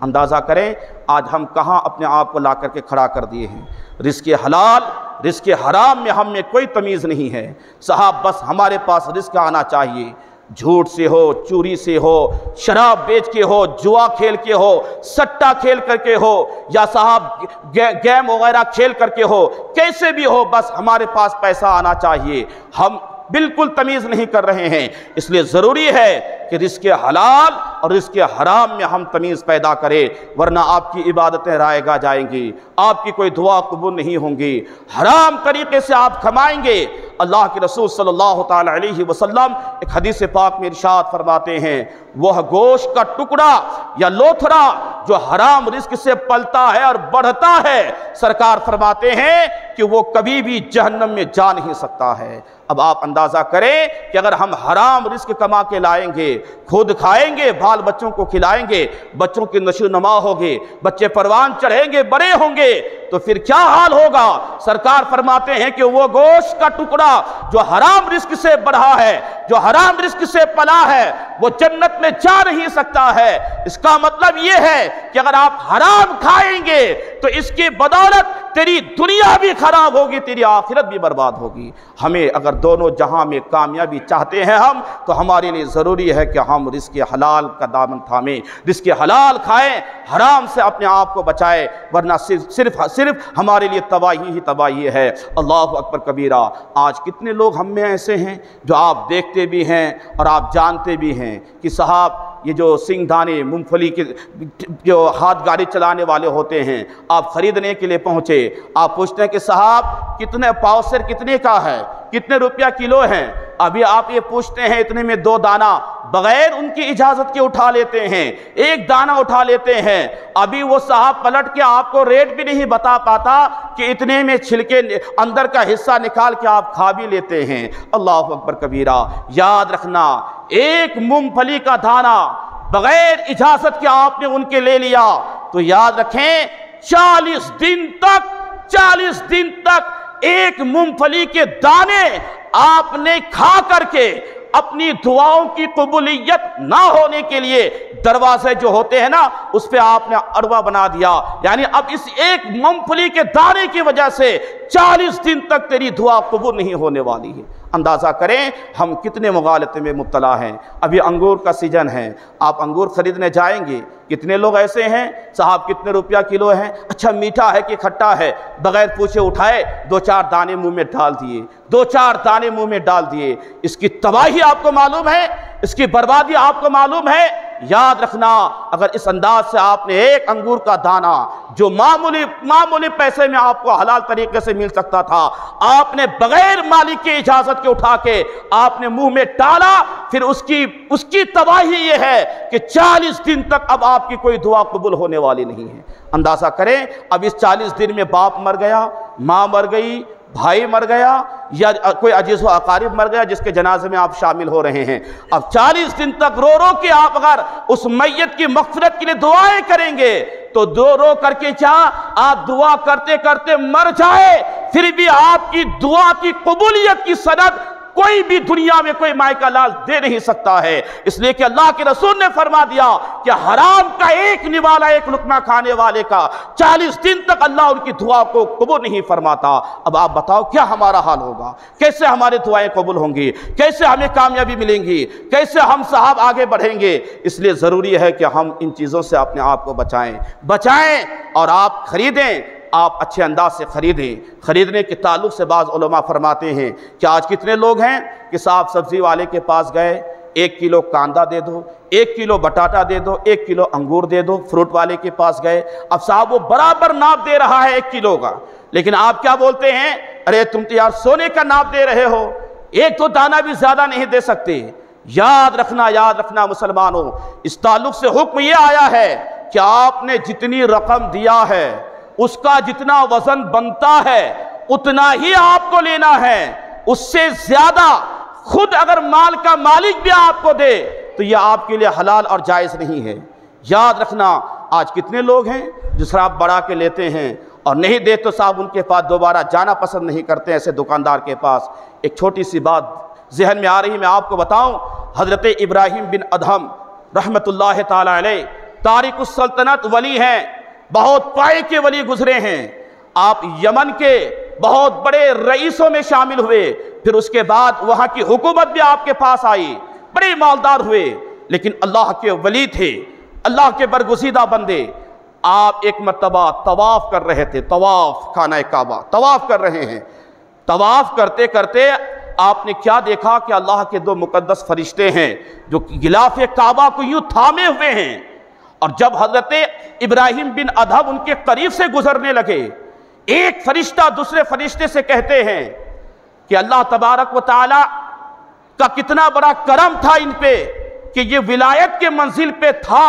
اندازہ کریں آج ہم کہاں اپنے آپ کو لا کر کے کھڑا کر دیے ہیں۔ رزق حلال رزق حرام میں ہم میں کوئی تمیز نہیں ہے صاحب، بس ہمارے پاس رزق آنا چاہیے، جھوٹ سے ہو، چوری سے ہو، شراب بیچ کے ہو، جوا کھیل کے ہو، سٹا کھیل کر کے ہو، یا صاحب گیم وغیرہ کھیل کر کے ہو، کیسے بھی ہو، بس ہمارے پاس پیسہ آنا چاہیے۔ ہم بالکل تمیز نہیں کر رہے ہیں، اس لیے ضروری ہے کہ رزق حلال اور رزق حرام میں ہم تمیز پیدا کریں، ورنہ آپ کی عبادتیں رائے گا جائیں گی، آپ کی کوئی دعا قبول نہیں ہوں گی، حرام طریقے سے آپ کھمائیں گے۔ اللہ کے رسول صلی اللہ تعالی علیہ وسلم ایک حدیث پاک میں ارشاد فرماتے ہیں، وہ گوشت کا ٹکڑا یا لوتھڑا جو حرام رزق سے پلتا ہے اور بڑھتا ہے، سرکار فرماتے ہیں کہ وہ کبھی بھی جہنم میں جا نہیں سکتا ہے۔ اب آپ اندازہ کریں کہ اگر ہم حرام رزق کما کے لائیں گے، خود کھائیں گے، بال بچوں کو کھلائیں گے، بچوں کی نشو و نما ہوگی، بچے پروان چڑھیں گے، بڑے ہوں گے، تو پھر کیا حال ہوگا؟ سرکار فرماتے ہیں کہ وہ گوشت کا ٹکڑا جو حرام رزق سے بڑھا ہے، جو حرام رزق سے پلا ہے، وہ جنت میں جا نہیں سکتا ہے۔ اس کا مطلب یہ ہے کہ اگر آپ حرام کھائیں گے تو اس کی بدولت تیری دنیا بھی خراب ہوگی، تیری آخرت بھی برباد ہوگی۔ ہمیں اگر دونوں جہاں میں کامیابی چاہتے ہیں ہم، تو ہمارے لیے ضروری ہے کہ ہم رزق حلال کا دامن تھامیں، رزق حلال کھائیں، حرام سے اپنے آپ کو بچائیں، ورنہ صرف ہمارے لیے تباہی ہی تباہی ہے۔ اللہ اکبر کبیرہ۔ آج کتنے لوگ ہم میں ایسے ہیں جو آپ دیکھتے بھی ہیں اور آپ جانتے بھی ہیں کہ صاحب یہ جو سنگ دانے مونگ پھلی کے جو ہاتھ گاڑی چلانے والے ہوتے ہیں، آپ خریدنے کے لیے پہنچے، آپ پوچھتے ہیں کہ صاحب کتنے پاؤ سر کتنے کا ہے، کتنے روپیہ کلو ہیں؟ ابھی آپ یہ پوچھتے ہیں اتنے میں 2 دانہ، بغیر ان کی اجازت کے اٹھا لیتے ہیں، 1 دانہ اٹھا لیتے ہیں، ابھی وہ صاحب پلٹ کے آپ کو ریٹ بھی نہیں بتا پاتا کہ اتنے میں چھلکے اندر کا حصہ نکال کے آپ کھا بھی لیتے ہیں۔ اللہ اکبر کبیرہ۔ یاد رکھنا، 1 مونگ پھلی کا دانہ بغیر اجازت کے آپ نے ان کے لے لیا تو یاد رکھیں 40 دن تک 1 مونگ پھلی کے دانے آپ نے کھا کر کے اپنی دعاؤں کی قبولیت نہ ہونے کے لیے دروازے جو ہوتے ہیں نا اس پہ آپ نے اڑوا بنا دیا، یعنی اب اس ایک مونگ پھلی کے دانے کی وجہ سے 40 دن تک تیری دعا قبول نہیں ہونے والی ہے۔ اندازہ کریں ہم کتنے مغالطے میں مبتلا ہیں۔ ابھی انگور کا سیزن ہے، آپ انگور خریدنے جائیں گے، کتنے لوگ ایسے ہیں صاحب کتنے روپیہ کلو ہیں، اچھا میٹھا ہے کہ کھٹا ہے، بغیر پوچھے اٹھائے 2-4 دانے منہ میں ڈال دیے، 2-4 دانے منہ میں ڈال دیے۔ اس کی تباہی آپ کو معلوم ہے، اس کی بربادی آپ کو معلوم ہے۔ یاد رکھنا اگر اس انداز سے آپ نے ایک انگور کا دانہ جو معمولی پیسے میں آپ کو حلال طریقے سے مل سکتا تھا، آپ نے بغیر مالک کی اجازت کے اٹھا کے آپ نے منہ میں ڈالا، پھر اس کی تباہی یہ ہے کہ 40 دن تک اب آپ کی کوئی دعا قبول ہونے والی نہیں ہے۔ اندازہ کریں اب اس 40 دن میں باپ مر گیا، ماں مر گئی، بھائی مر گیا، یا کوئی عزیز و اقارب مر گیا جس کے جنازے میں آپ شامل ہو رہے ہیں، اب 40 دن تک رو رو کے آپ اگر اس میت کی مغفرت کے لیے دعائیں کریں گے تو رو کر کے کیا آپ دعا کرتے کرتے مر جائے، پھر بھی آپ کی دعا کی قبولیت کی سند کوئی بھی دنیا میں کوئی مائے کا لال دے نہیں سکتا ہے۔ اس لیے کہ اللہ کے رسول نے فرما دیا کہ حرام کا ایک نوالا ایک لقمہ کھانے والے کا 40 دن تک اللہ ان کی دعا کو قبول نہیں فرماتا۔ اب آپ بتاؤ کیا ہمارا حال ہوگا، کیسے ہماری دعائیں قبول ہوں گی، کیسے ہمیں کامیابی ملیں گی، کیسے ہم صاحب آگے بڑھیں گے۔ اس لیے ضروری ہے کہ ہم ان چیزوں سے اپنے آپ کو بچائیں اور آپ خریدیں، آپ اچھے انداز سے خریدیں۔ خریدنے کے تعلق سے بعض علماء فرماتے ہیں کہ آج کتنے لوگ ہیں کہ صاحب سبزی والے کے پاس گئے، 1 کلو کاندا دے دو، 1 کلو بٹاٹا دے دو، 1 کلو انگور دے دو۔ فروٹ والے کے پاس گئے، اب صاحب وہ برابر ناپ دے رہا ہے 1 کلو کا، لیکن آپ کیا بولتے ہیں، ارے تم تو یار سونے کا ناپ دے رہے ہو، ایک تو دانہ بھی زیادہ نہیں دے سکتے۔ یاد رکھنا مسلمانوں، اس تعلق سے حکم یہ آیا ہے کہ آپ نے جتنی رقم دیا ہے اس کا جتنا وزن بنتا ہے اتنا ہی آپ کو لینا ہے، اس سے زیادہ خود اگر مال کا مالک بھی آپ کو دے تو یہ آپ کے لیے حلال اور جائز نہیں ہے۔ یاد رکھنا آج کتنے لوگ ہیں جو شراب بڑھا کے لیتے ہیں اور نہیں دے تو صاحب ان کے پاس دوبارہ جانا پسند نہیں کرتے ایسے دکاندار کے پاس۔ ایک چھوٹی سی بات ذہن میں آ رہی میں آپ کو بتاؤں، حضرت ابراہیم بن ادہم رحمت اللہ تعالی علیہ تارک السلطنت ولی ہیں، بہت پائے کے ولی گزرے ہیں۔ آپ یمن کے بہت بڑے رئیسوں میں شامل ہوئے، پھر اس کے بعد وہاں کی حکومت بھی آپ کے پاس آئی، بڑے مالدار ہوئے، لیکن اللہ کے ولی تھے، اللہ کے برگزیدہ بندے۔ آپ ایک مرتبہ طواف کر رہے تھے، طواف خانہ کعبہ طواف کر رہے ہیں، طواف کرتے کرتے آپ نے کیا دیکھا کہ اللہ کے 2 مقدس فرشتے ہیں جو غلاف کعبہ کو یوں تھامے ہوئے ہیں، اور جب حضرت ابراہیم بن ادہم ان کے قریب سے گزرنے لگے، ایک فرشتہ دوسرے فرشتے سے کہتے ہیں کہ اللہ تبارک و تعالی کا کتنا بڑا کرم تھا ان پہ کہ یہ ولایت کے منزل پہ تھا،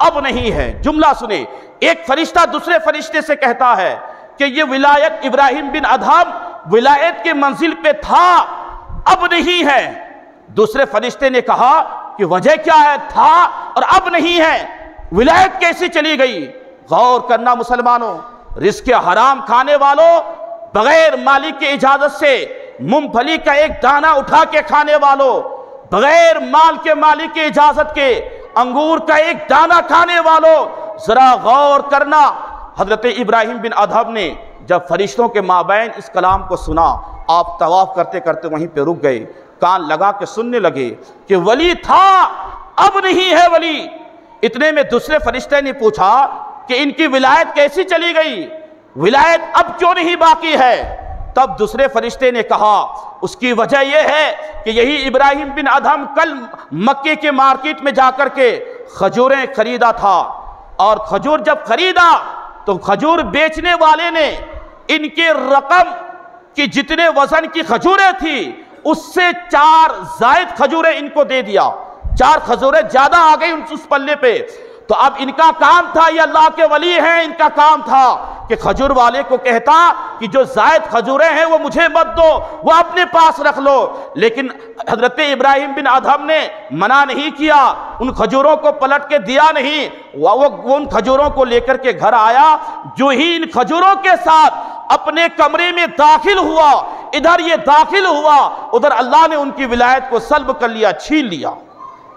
اب نہیں ہے۔ جملہ سنیں، ایک فرشتہ دوسرے فرشتے سے کہتا ہے کہ یہ ولایت ابراہیم بن ادہم ولایت کے منزل پہ تھا، اب نہیں ہے۔ دوسرے فرشتے نے کہا کہ وجہ کیا ہے، تھا اور اب نہیں ہے، ولایت کیسے چلی گئی؟ غور کرنا مسلمانوں، رزق حرام کھانے والوں، بغیر مالک کی اجازت سے مونگ پھلی کا ایک دانہ اٹھا کے کھانے والوں، بغیر مال کے مالک کی اجازت کے انگور کا ایک دانہ کھانے والوں، ذرا غور کرنا۔ حضرت ابراہیم بن ادہم نے جب فرشتوں کے مابین اس کلام کو سنا، آپ طواف کرتے کرتے وہیں پہ رک گئے، کان لگا کے سننے لگے کہ ولی تھا اب نہیں ہے ولی۔ اتنے میں دوسرے فرشتے نے پوچھا کہ ان کی ولایت کیسی چلی گئی، ولایت اب کیوں نہیں باقی ہے؟ تب دوسرے فرشتے نے کہا اس کی وجہ یہ ہے کہ یہی ابراہیم بن ادہم کل مکے کے مارکیٹ میں جا کر کے کھجوریں خریدا تھا، اور کھجور جب خریدا تو کھجور بیچنے والے نے ان کے رقم کی جتنے وزن کی کھجوریں تھی اس سے 4 زائد کھجوریں ان کو دے دیا، 4 کھجوریں زیادہ آ گئی اس پلے پہ۔ تو اب ان کا کام تھا، یہ اللہ کے ولی ہیں، ان کا کام تھا کہ کھجور والے کو کہتا کہ جو زائد کھجوریں ہیں وہ مجھے مت دو، وہ اپنے پاس رکھ لو، لیکن حضرت ابراہیم بن ادہم نے منع نہیں کیا، ان کھجوروں کو پلٹ کے دیا نہیں، وہ ان کھجوروں کو لے کر کے گھر آیا، جو ہی ان کھجوروں کے ساتھ اپنے کمرے میں داخل ہوا، ادھر یہ داخل ہوا، ادھر اللہ نے ان کی ولایت کو سلب کر لیا، چھین لیا۔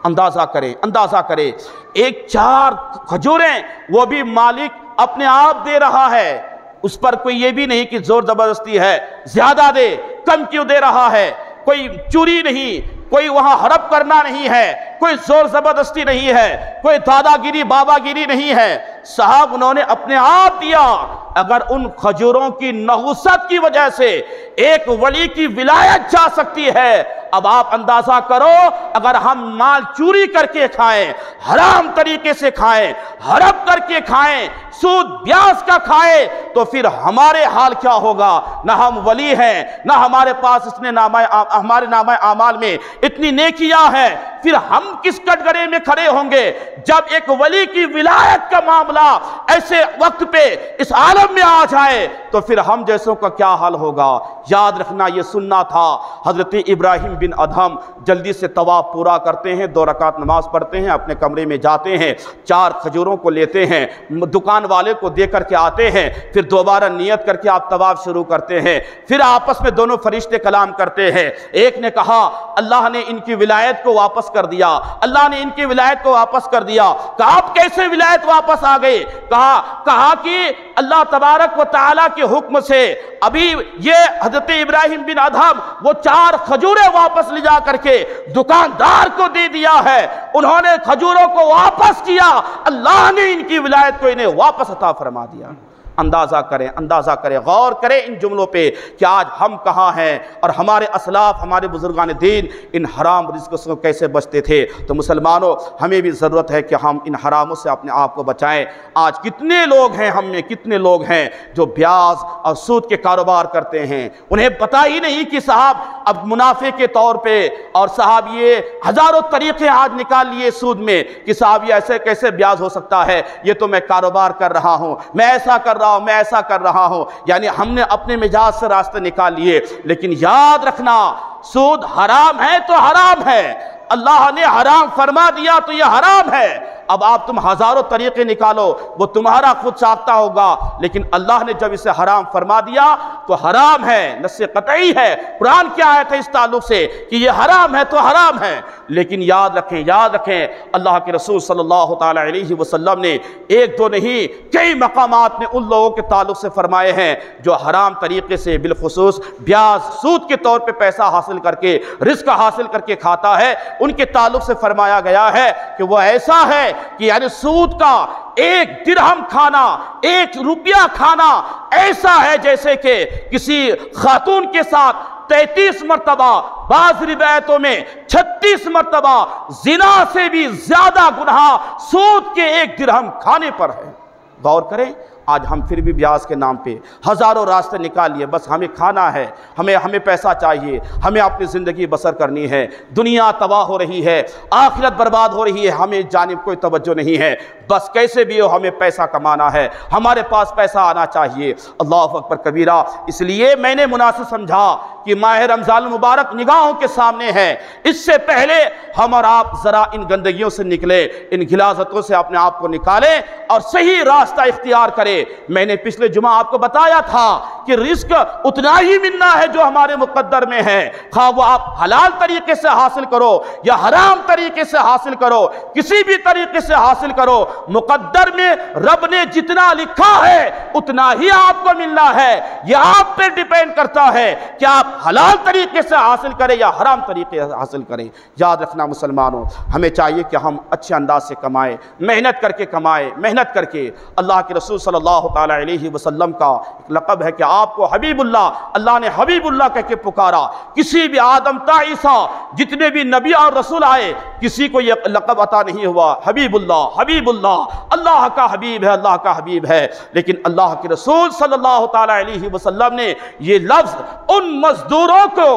اندازہ کریں ایک 4 کھجوریں وہ بھی مالک اپنے آپ دے رہا ہے، اس پر کوئی یہ بھی نہیں کہ زور زبردستی ہے، زیادہ دے، کم کیوں دے رہا ہے، کوئی چوری نہیں، کوئی وہاں ہڑپ کرنا نہیں ہے، کوئی زور زبردستی نہیں ہے، کوئی دادا گیری بابا گیری نہیں ہے، صاحب انہوں نے اپنے آپ دیا۔ اگر ان کھجوروں کی نحوست کی وجہ سے ایک ولی کی ولایت جا سکتی ہے، اب آپ اندازہ کرو اگر ہم مال چوری کر کے کھائیں، حرام طریقے سے کھائیں، ہڑپ کر کے کھائیں، سود بیاج کا کھائیں، تو پھر ہمارے حال کیا ہوگا؟ نہ ہم ولی ہیں، نہ ہمارے پاس ہمارے نامہ اعمال میں اتنی نیکیاں ہیں، پھر ہم کس کٹگرے میں کھڑے ہوں گے؟ جب ایک ولی کی ولایت کا معاملہ ایسے وقت پہ اس عالم میں آ جائے تو پھر ہم جیسوں کا کیا حال ہوگا؟ یاد رکھنا یہ سننا تھا۔ حضرت ابراہیم بن ادہم جلدی سے طواف پورا کرتے ہیں، 2 رکعت نماز پڑھتے ہیں، اپنے کمرے میں جاتے ہیں، 4 کھجوروں کو لیتے ہیں، دکان والے کو دے کر کے آتے ہیں، پھر دوبارہ نیت کر کے آپ طواف شروع کرتے ہیں، پھر آپس میں دونوں فرشتے کلام کرتے ہیں۔ ایک نے کہا اللہ نے ان کی ولایت کو واپس کر دیا، اللہ نے ان کی ولایت کو واپس کر دیا۔ کہا آپ کیسے ولایت واپس آ گئی؟ کہا کہ اللہ تبارک و تعالیٰ کے حکم سے ابھی یہ حضرت ابراہیم بن ادہم وہ 4 کھجوریں واپس لے جا کر کے دکاندار کو دے دیا ہے، انہوں نے کھجوروں کو واپس کیا، اللہ نے ان کی ولایت کو انہیں واپس عطا فرما دیا۔ اندازہ کریں، غور کریں ان جملوں پہ کہ آج ہم کہاں ہیں اور ہمارے اسلاف، ہمارے بزرگان دین ان حرام رزق سے کیسے بچتے تھے۔ تو مسلمانوں ہمیں بھی ضرورت ہے کہ ہم ان حراموں سے اپنے آپ کو بچائیں۔ آج کتنے لوگ ہیں، ہم میں کتنے لوگ ہیں جو بیاج اور سود کے کاروبار کرتے ہیں، انہیں پتہ ہی نہیں کہ صاحب اب منافع کے طور پہ، اور صاحب یہ ہزاروں طریقے آج نکال لیے سود میں کہ صاحب یہ ایسے کیسے بیاج ہو سکتا ہے، یہ تو میں کاروبار کر رہا ہوں، میں ایسا کر رہا ہوں، یعنی ہم نے اپنے مزاج سے راستے نکال لیے۔ لیکن یاد رکھنا سود حرام ہے تو حرام ہے، اللہ نے حرام فرما دیا تو یہ حرام ہے۔ اب آپ تم ہزاروں طریقے نکالو، وہ تمہارا خود ساختہ ہوگا، لیکن اللہ نے جب اسے حرام فرما دیا تو حرام ہے، نص قطعی ہے۔ قرآن کیا آیت ہے اس تعلق سے کہ یہ حرام ہے تو حرام ہے۔ لیکن یاد رکھیں اللہ کے رسول صلی اللہ تعالی علیہ وسلم نے 1-2 نہیں کئی مقامات میں ان لوگوں کے تعلق سے فرمائے ہیں جو حرام طریقے سے بالخصوص بیاج سود کے طور پہ پیسہ حاصل کر کے، رزق حاصل کر کے کھاتا ہے، ان کے تعلق سے فرمایا گیا ہے کہ وہ ایسا ہے کہ یعنی سود کا 1 درہم کھانا، 1 روپیہ کھانا ایسا ہے جیسے کہ کسی خاتون کے ساتھ 33 مرتبہ، بعض روایتوں میں 36 مرتبہ زنا سے بھی زیادہ گناہ سود کے 1 درہم کھانے پر ہے۔ غور کریں، آج ہم پھر بھی بیاج کے نام پہ ہزاروں راستے نکال لیے، بس ہمیں کھانا ہے، ہمیں پیسہ چاہیے، ہمیں اپنی زندگی بسر کرنی ہے، دنیا تباہ ہو رہی ہے، آخرت برباد ہو رہی ہے، ہمیں جانب کوئی توجہ نہیں ہے، بس کیسے بھی ہو ہمیں پیسہ کمانا ہے، ہمارے پاس پیسہ آنا چاہیے۔ اللہ اکبر کبیرہ۔ اس لیے میں نے مناسب سمجھا کہ ماہ رمضان المبارک نگاہوں کے سامنے ہے، اس سے پہلے ہم اور آپ ذرا ان گندگیوں سے نکلے، ان غلاظتوں سے اپنے آپ کو نکالیں اور صحیح راستہ اختیار کریں۔ میں نے پچھلے جمعہ آپ کو بتایا تھا کہ رزق اتنا ہی ملنا ہے جو ہمارے مقدر میں ہے، خواہ وہ آپ حلال طریقے سے حاصل کرو یا حرام طریقے سے حاصل کرو، کسی بھی طریقے سے حاصل کرو، مقدر میں رب نے جتنا لکھا ہے اتنا ہی آپ کو ملنا ہے۔ یہ آپ پہ ڈیپینڈ کرتا ہے کہ آپ حلال طریقے سے حاصل کریں یا حرام طریقے سے حاصل کریں۔ یاد رکھنا مسلمانوں، ہمیں چاہیے کہ ہم اچھے انداز سے کمائیں، محنت کر کے کمائیں، محنت کر کے۔ اللہ کے رسول صلی اللہ تعالی علیہ وسلم کا ایک لقب ہے کہ آپ کو حبیب اللہ نے حبیب اللہ کہہ کے پکارا۔ کسی بھی آدم تا عیسیٰ جتنے بھی نبی اور رسول آئے کسی کو یہ لقب عطا نہیں ہوا، حبیب اللہ، اللہ کا حبیب ہے، اللہ کا حبیب ہے۔ لیکن اللہ کے رسول صلی اللہ تعالی علیہ وسلم نے یہ لفظ ان مزدوروں کو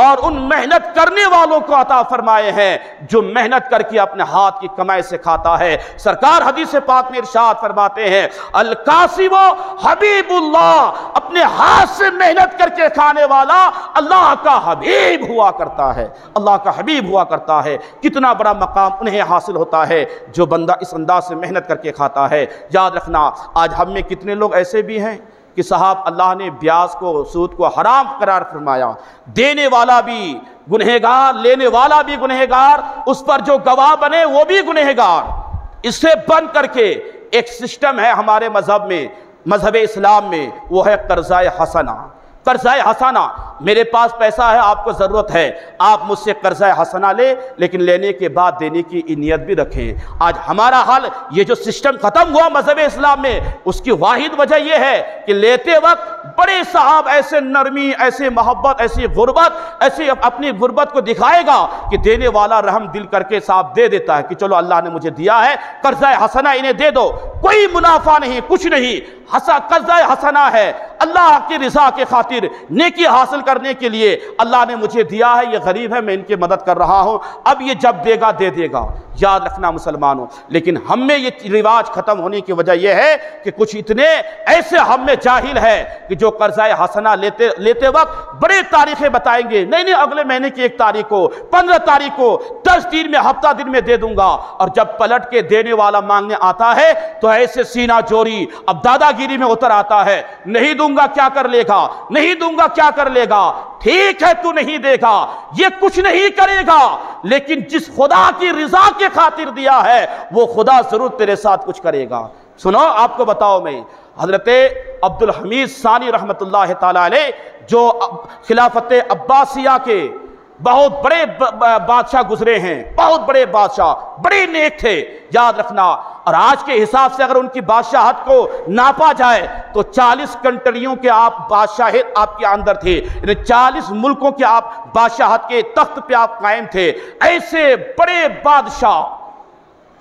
اور ان محنت کرنے والوں کو عطا فرمائے ہیں جو محنت کر کے اپنے ہاتھ کی کمائی سے کھاتا ہے۔ سرکار حدیث پاک میں ارشاد فرماتے ہیں القاسم حبیب اللہ، اپنے ہاتھ سے محنت کر کے کھانے والا اللہ کا حبیب ہوا کرتا ہے، اللہ کا حبیب ہوا کرتا ہے۔ کتنا بڑا مقام انہیں حاصل ہوتا ہے جو بندہ اس انداز سے محنت کر کے کھاتا ہے۔ یاد رکھنا آج ہم میں کتنے لوگ ایسے بھی ہیں کہ صاحب اللہ نے بیاج کو سود کو حرام قرار فرمایا، دینے والا بھی گنہگار، لینے والا بھی گنہگار، اس پر جو گواہ بنے وہ بھی گنہگار۔ اس سے بن کر کے ایک سسٹم ہے ہمارے مذہب میں، مذہب اسلام میں، وہ ہے قرضہ حسنہ۔ قرضہ حسنہ، میرے پاس پیسہ ہے، آپ کو ضرورت ہے، آپ مجھ سے قرضہ حسنہ لے، لیکن لینے کے بعد دینے کی نیت بھی رکھیں۔ آج ہمارا حال یہ جو سسٹم ختم ہوا مذہب اسلام میں، اس کی واحد وجہ یہ ہے کہ لیتے وقت بڑے صاحب ایسے نرمی، ایسے محبت، ایسی غربت، ایسی اپنی غربت کو دکھائے گا کہ دینے والا رحم دل کر کے صاحب دے دیتا ہے کہ چلو اللہ نے مجھے دیا ہے، قرضہ حسنہ انہیں دے دو، کوئی منافع نہیں، کچھ نہیں، قرضہ حسنہ ہے، اللہ کی رضا کے خاطر نیکی حاصل کرنے کے لیے اللہ نے مجھے دیا ہے، یہ غریب ہے، میں ان کی مدد کر رہا ہوں، اب یہ جب دے گا دے دے گا۔ یاد رکھنا مسلمانوں، لیکن ہم میں یہ رواج ختم ہونے کی وجہ یہ ہے کہ کچھ اتنے ایسے ہم میں جاہل ہے کہ جو قرضہ حسنہ لیتے وقت بڑے تاریخیں بتائیں گے، نہیں اگلے مہینے کی 1 تاریخ کو، 15 تاریخ کو، 10 دن میں، ہفتہ دن میں دے دوں گا، اور جب پلٹ کے دینے والا مانگنے آتا ہے تو ایسے سینہ جوری اب دادا گیری میں اتر آتا ہے، نہیں دوں گا کیا کر لے گا، نہیں دوں گا کیا کر لے گا، ٹھیک ہے تو نہیں دے گا، یہ کچھ نہیں کرے گا، لیکن جس خدا کی رضا کے خاطر دیا ہے وہ خدا ضرور تیرے ساتھ کچھ کرے گا۔ سنو آپ کو بتاؤ، میں حضرت عبدالحمید ثانی رحمت اللہ تعالی علیہ جو خلافت عباسیہ کے بہت بڑے بادشاہ گزرے ہیں، بہت بڑے بادشاہ، بڑے نیک تھے، یاد رکھنا، اور آج کے حساب سے اگر ان کی بادشاہت کو ناپا جائے تو 40 کنٹریوں کے آپ بادشاہت آپ کے اندر تھے، یعنی 40 ملکوں کے آپ بادشاہت کے تخت پہ آپ قائم تھے۔ ایسے بڑے بادشاہ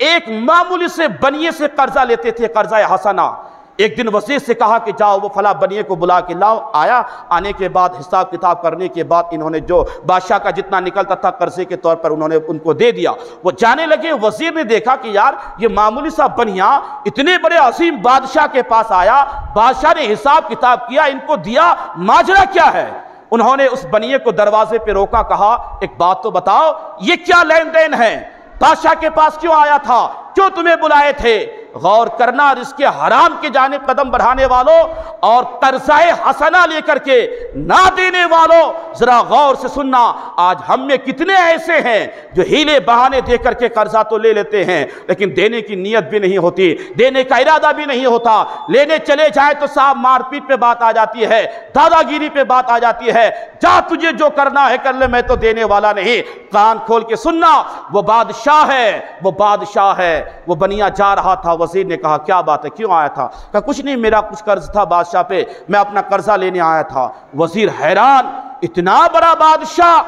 ایک معمولی سے بنیے سے قرضہ لیتے تھے، قرضہ حسنہ۔ ایک دن وزیر سے کہا کہ جاؤ وہ فلاں بنیے کو بلا کے لاؤ، آیا، آنے کے بعد حساب کتاب کرنے کے بعد انہوں نے جو بادشاہ کا جتنا نکلتا تھا قرضے کے طور پر انہوں نے ان کو دے دیا۔ وہ جانے لگے، وزیر نے دیکھا کہ یار یہ معمولی سا بنیا اتنے بڑے عظیم بادشاہ کے پاس آیا، بادشاہ نے حساب کتاب کیا، ان کو دیا، ماجرا کیا ہے؟ انہوں نے اس بنیے کو دروازے پہ روکا، کہا ایک بات تو بتاؤ یہ کیا لین دین ہے؟ بادشاہ کے پاس کیوں آیا تھا؟ کیوں تمہیں بلائے تھے؟ غور کرنا، رزق حرام کی جانب قدم بڑھانے والوں اور قرضہ حسنہ لے کر کے نہ دینے والوں، ذرا غور سے سننا، آج ہم میں کتنے ایسے ہیں جو ہیلے بہانے دے کر کے قرضہ تو لے لیتے ہیں لیکن دینے کی نیت بھی نہیں ہوتی، دینے کا ارادہ بھی نہیں ہوتا، لینے چلے جائے تو صاحب مار پیٹ پہ بات آ جاتی ہے، دادا گیری پہ بات آ جاتی ہے، جا تجھے جو کرنا ہے کر لے، میں تو دینے والا نہیں۔ کان کھول کے سننا، وہ بادشاہ ہے، وہ بادشاہ ہے۔ وہ بنیا جا رہا تھا، وزیر نے کہا کیا بات ہے، کیوں آیا تھا؟ کہا کچھ نہیں، میرا کچھ قرض تھا بادشاہ پہ، میں اپنا قرضہ لینے آیا تھا۔ وزیر حیران، اتنا بڑا بادشاہ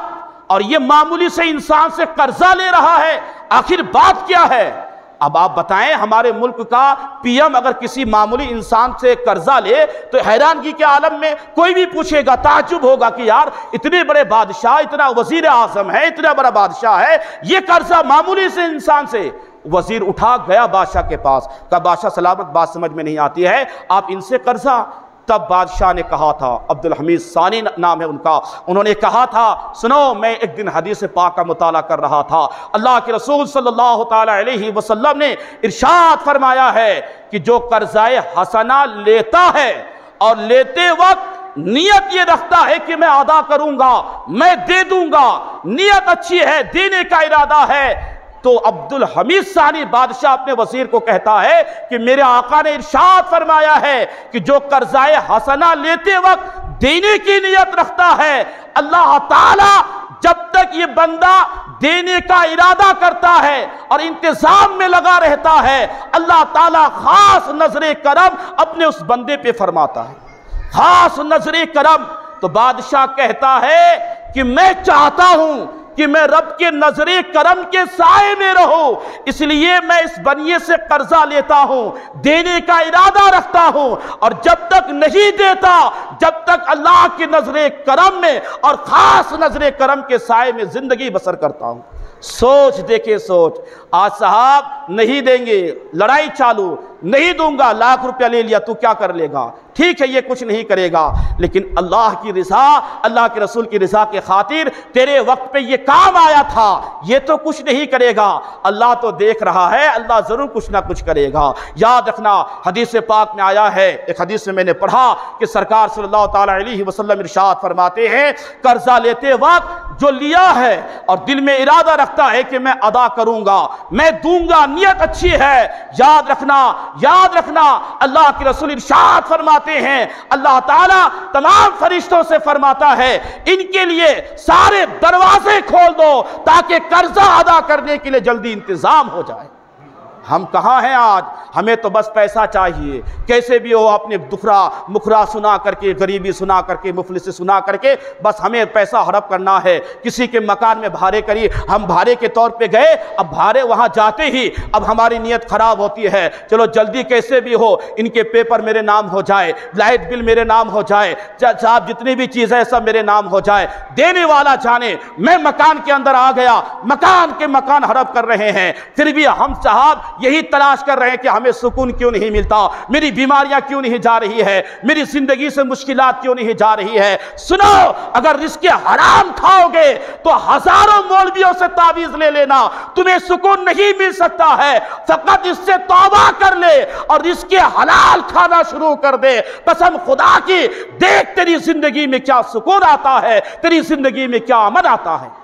اور یہ معمولی سے انسان سے قرضہ لے رہا ہے، آخر بات کیا ہے؟ اب آپ بتائیں، ہمارے ملک کا پی ایم اگر کسی معمولی انسان سے قرضہ لے تو حیرانگی کے عالم میں کوئی بھی پوچھے گا، تعجب ہوگا کہ یار اتنے بڑے بادشاہ، اتنا وزیر اعظم ہے، اتنا بڑا بادشاہ ہے، یہ قرضہ معمولی سے انسان سے۔ وزیر اٹھا گیا بادشاہ کے پاس، کہا بادشاہ سلامت، بات سمجھ میں نہیں آتی ہے، آپ ان سے قرضہ۔ تب بادشاہ نے کہا تھا، عبدالحمید ثانی نام ہے ان کا، انہوں نے کہا تھا سنو، میں ایک دن حدیث پاک کا مطالعہ کر رہا تھا، اللہ کے رسول صلی اللہ تعالی علیہ وسلم نے ارشاد فرمایا ہے کہ جو قرضہ حسنہ لیتا ہے اور لیتے وقت نیت یہ رکھتا ہے کہ میں ادا کروں گا، میں دے دوں گا، نیت اچھی ہے، دینے کا ارادہ ہے، تو عبدالحمید ثانی بادشاہ اپنے وزیر کو کہتا ہے کہ میرے آقا نے ارشاد فرمایا ہے کہ جو قرضہ حسنہ لیتے وقت دینے کی نیت رکھتا ہے، اللہ تعالی جب تک یہ بندہ دینے کا ارادہ کرتا ہے اور انتظام میں لگا رہتا ہے، اللہ تعالی خاص نظر کرم اپنے اس بندے پہ فرماتا ہے، خاص نظر کرم۔ تو بادشاہ کہتا ہے کہ میں چاہتا ہوں کہ میں رب کے نظر کرم کے سائے میں رہوں، اس لیے میں اس بنیے سے قرضہ لیتا ہوں، دینے کا ارادہ رکھتا ہوں، اور جب تک نہیں دیتا، جب تک اللہ کی نظر کرم میں اور خاص نظر کرم کے سائے میں زندگی بسر کرتا ہوں۔ سوچ دیکھے سوچ، آج صاحب نہیں دیں گے، لڑائی چالو، نہیں دوں گا، لاکھ روپیہ لے لیا، تو کیا کر لے گا؟ ٹھیک ہے یہ کچھ نہیں کرے گا، لیکن اللہ کی رضا، اللہ کے رسول کی رضا کے خاطر تیرے وقت پہ یہ کام آیا تھا، یہ تو کچھ نہیں کرے گا، اللہ تو دیکھ رہا ہے، اللہ ضرور کچھ نہ کچھ کرے گا۔ یاد رکھنا حدیث پاک میں آیا ہے، ایک حدیث میں نے پڑھا کہ سرکار صلی اللہ تعالی علیہ وسلم ارشاد فرماتے ہیں قرضہ لیتے وقت جو لیا ہے اور دل میں ارادہ رکھتا ہے کہ میں ادا کروں گا، میں دوں گا، نیت اچھی ہے، یاد رکھنا اللہ کے رسول ارشاد فرماتے ہیں اللہ تعالیٰ تمام فرشتوں سے فرماتا ہے ان کے لیے سارے دروازے کھول دو تاکہ قرضہ ادا کرنے کے لیے جلدی انتظام ہو جائے۔ ہم کہاں ہیں آج؟ ہمیں تو بس پیسہ چاہیے، کیسے بھی ہو اپنے دکھرا مکھرا سنا کر کے، غریبی سنا کر کے، مفلسی سنا کر کے بس ہمیں پیسہ ہڑپ کرنا ہے۔ کسی کے مکان میں بھاڑے کری، ہم بھاڑے کے طور پہ گئے، اب بھاڑے وہاں جاتے ہی اب ہماری نیت خراب ہوتی ہے، چلو جلدی کیسے بھی ہو ان کے پیپر میرے نام ہو جائے، لائٹ بل میرے نام ہو جائے، صاحب جتنی بھی چیز ہے سب میرے نام ہو جائے، دینے والا جانے۔ میں مکان کے اندر آ گیا، مکان ہڑپ کر رہے ہیں، پھر بھی ہم صاحب یہی تلاش کر رہے ہیں کہ ہمیں سکون کیوں نہیں ملتا، میری بیماریاں کیوں نہیں جا رہی ہے، میری زندگی سے مشکلات کیوں نہیں جا رہی ہے۔ سنو، اگر رزق حرام کھاؤ گے تو ہزاروں مولویوں سے تعویذ لے لینا، تمہیں سکون نہیں مل سکتا ہے۔ فقط اس سے توبہ کر لے اور رزق حلال کھانا شروع کر دے، قسم خدا کی، دیکھ تیری زندگی میں کیا سکون آتا ہے، تیری زندگی میں کیا امن آتا ہے۔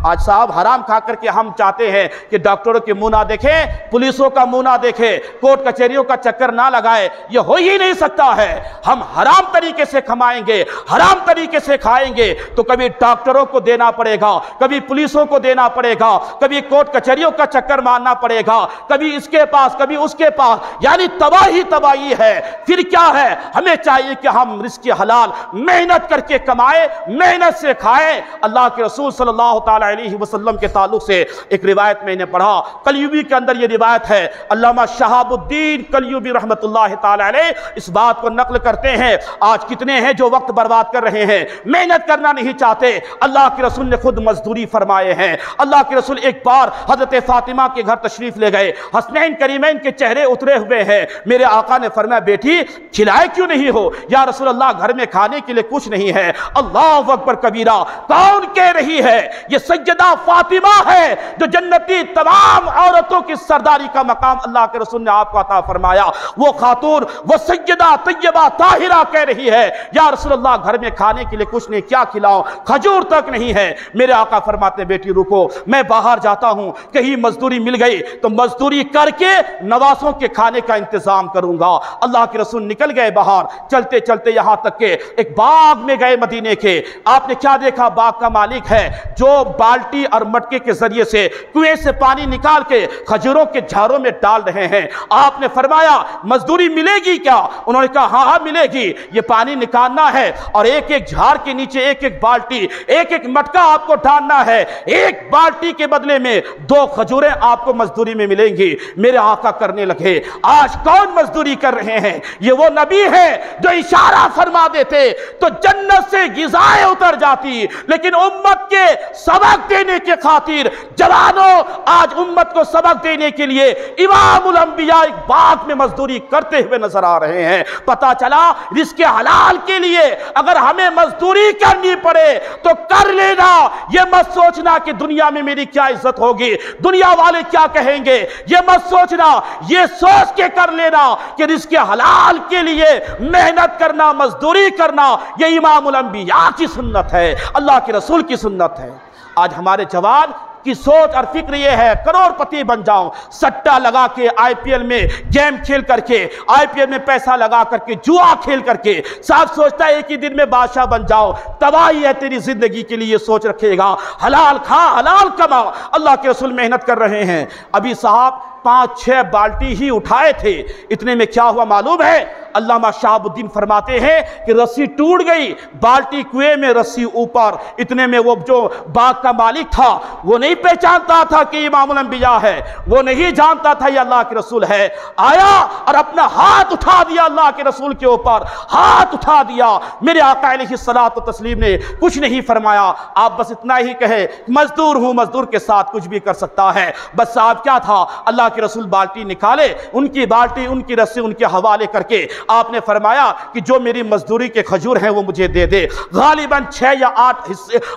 آج صاحب حرام کھا کر کے ہم چاہتے ہیں کہ ڈاکٹروں کے منہ نہ دیکھیں، پولیسوں کا منہ نہ دیکھیں، کورٹ کچہریوں کا چکر نہ لگائے، یہ ہو ہی نہیں سکتا ہے۔ ہم حرام طریقے سے کمائیں گے، حرام طریقے سے کھائیں گے تو کبھی ڈاکٹروں کو دینا پڑے گا، کبھی پولیسوں کو دینا پڑے گا، کبھی کورٹ کچہریوں کا چکر مارنا پڑے گا، کبھی اس کے پاس کبھی اس کے پاس، یعنی تباہی ہے۔ پھر کیا ہے؟ ہمیں چاہیے کہ ہم رزق حلال محنت کر کے کمائے، محنت سے کھائے۔ اللہ کے رسول صلی اللہ تعالی علیہ وسلم کے تعلق سے ایک روایت میں نے پڑھا، کلیوبی کے اندر یہ روایت ہے، علامہ شہاب الدین کلیوبی رحمت اللہ تعالی علیہ اس بات کو نقل کرتے ہیں۔ آج کتنے ہیں جو وقت برباد کر رہے ہیں، محنت کرنا نہیں چاہتے۔ اللہ کے رسول نے خود مزدوری فرمائے ہیں۔ اللہ کے رسول ایک بار حضرت فاطمہ کے گھر تشریف لے گئے، حسنین کریمین کے چہرے اترے ہوئے ہیں۔ میرے آقا نے فرمایا بیٹی کھلائے کیوں نہیں ہو؟ یا رسول اللہ گھر میں کھانے کے لیے کچھ نہیں ہے۔ اللہ اکبر کبیرہ، کون کہہ رہی ہے؟ یہ سیدہ فاطمہ ہے جو جنتی تمام عورتوں کی سرداری کا مقام اللہ کے رسول نے آپ کو عطا فرمایا۔ وہ خاتون، وہ سیدہ طیبہ طاہرہ کہہ رہی ہے یا رسول اللہ گھر میں کھانے کے لیے کچھ نہیں، کیا کھلاؤں؟ کھجور تک نہیں ہے۔ میرے آقا فرماتے بیٹی رکو، میں باہر جاتا ہوں، کہیں مزدوری مل گئی تو مزدوری کر کے نواسوں کے کھانے کا انتظام کروں گا۔ اللہ کے رسول نکل گئے باہر، چلتے چلتے یہاں تک کہ ایک باغ میں گئے مدینے کے۔ آپ نے کیا دیکھا؟ باغ کا مالک ہے جو بالٹی اور مٹکے کے ذریعے سے کنویں سے پانی نکال کے کھجوروں کے جھاڑوں میں ڈال رہے ہیں۔ آپ نے فرمایا مزدوری ملے گی کیا؟ انہوں نے کہا ہاں ملے گی، یہ پانی نکالنا ہے اور ایک ایک جھاڑ کے نیچے ایک ایک بالٹی، ایک ایک مٹکا آپ کو ڈالنا ہے، ایک بالٹی کے بدلے میں 2 کھجوریں آپ کو مزدوری میں ملیں گی۔ میرے آقا کرنے لگے۔ آج کون مزدوری کر رہے ہیں؟ یہ وہ نبی ہے جو اشارہ فرما دیتے تو جنت سے غذائیں اتر جاتی، لیکن امت کے سبق دینے کے خاطر جوانوں آج امت کو سبق دینے کے لیے امام الانبیاء ایک باغ میں مزدوری کرتے ہوئے نظر آ رہے ہیں۔ پتا چلا رزق حلال کے لیے اگر ہمیں مزدوری کرنی پڑے تو کر لینا، یہ مت سوچنا کہ دنیا میں میری کیا عزت ہوگی، دنیا والے کیا کہیں گے، یہ مت سوچنا، یہ سوچ کے کر لینا کہ رزق حلال کے لیے محنت کرنا، مزدوری کرنا، یہ امام الانبیاء کی سنت ہے، اللہ کے رسول کی سنت ہے۔ آج ہمارے جوان کی سوچ اور فکر یہ ہے کروڑ پتی بن جاؤں، سٹا لگا کے آئی پی ایل میں گیم کھیل کر کے، آئی پی ایل میں پیسہ لگا کر کے، جوا کھیل کر کے، صاحب سوچتا ہے ایک ہی دن میں بادشاہ بن جاؤ۔ تباہی ہے تیری زندگی کے لیے، یہ سوچ رکھے گا۔ حلال کھا، حلال کما، اللہ کے رسول محنت کر رہے ہیں۔ ابھی صاحب 5-6 بالٹی ہی اٹھائے تھے، اتنے میں کیا ہوا معلوم ہے؟ علامہ شہاب الدین فرماتے ہیں کہ رسی ٹوٹ گئی، بالٹی کنویں میں، رسی اوپر۔ اتنے میں وہ جو باغ کا مالک تھا وہ نہیں پہچانتا تھا کہ امام الانبیاء ہے، وہ نہیں جانتا تھا یہ اللہ کے رسول ہے، آیا اور اپنا ہاتھ اٹھا دیا اللہ کے رسول کے اوپر، ہاتھ اٹھا دیا۔ میرے آقا علیہ الصلوۃ والتسلیم نے کچھ نہیں فرمایا، آپ بس اتنا ہی کہے مزدور ہوں، مزدور کے ساتھ کچھ بھی کر سکتا ہے۔ بس صاحب کیا تھا، اللہ کے رسول بالٹی نکالے، ان کی بالٹی، ان کی رسی ان کے حوالے کر کے آپ نے فرمایا کہ جو میری مزدوری کے کھجور ہیں وہ مجھے دے دے۔ غالباً 6 یا 8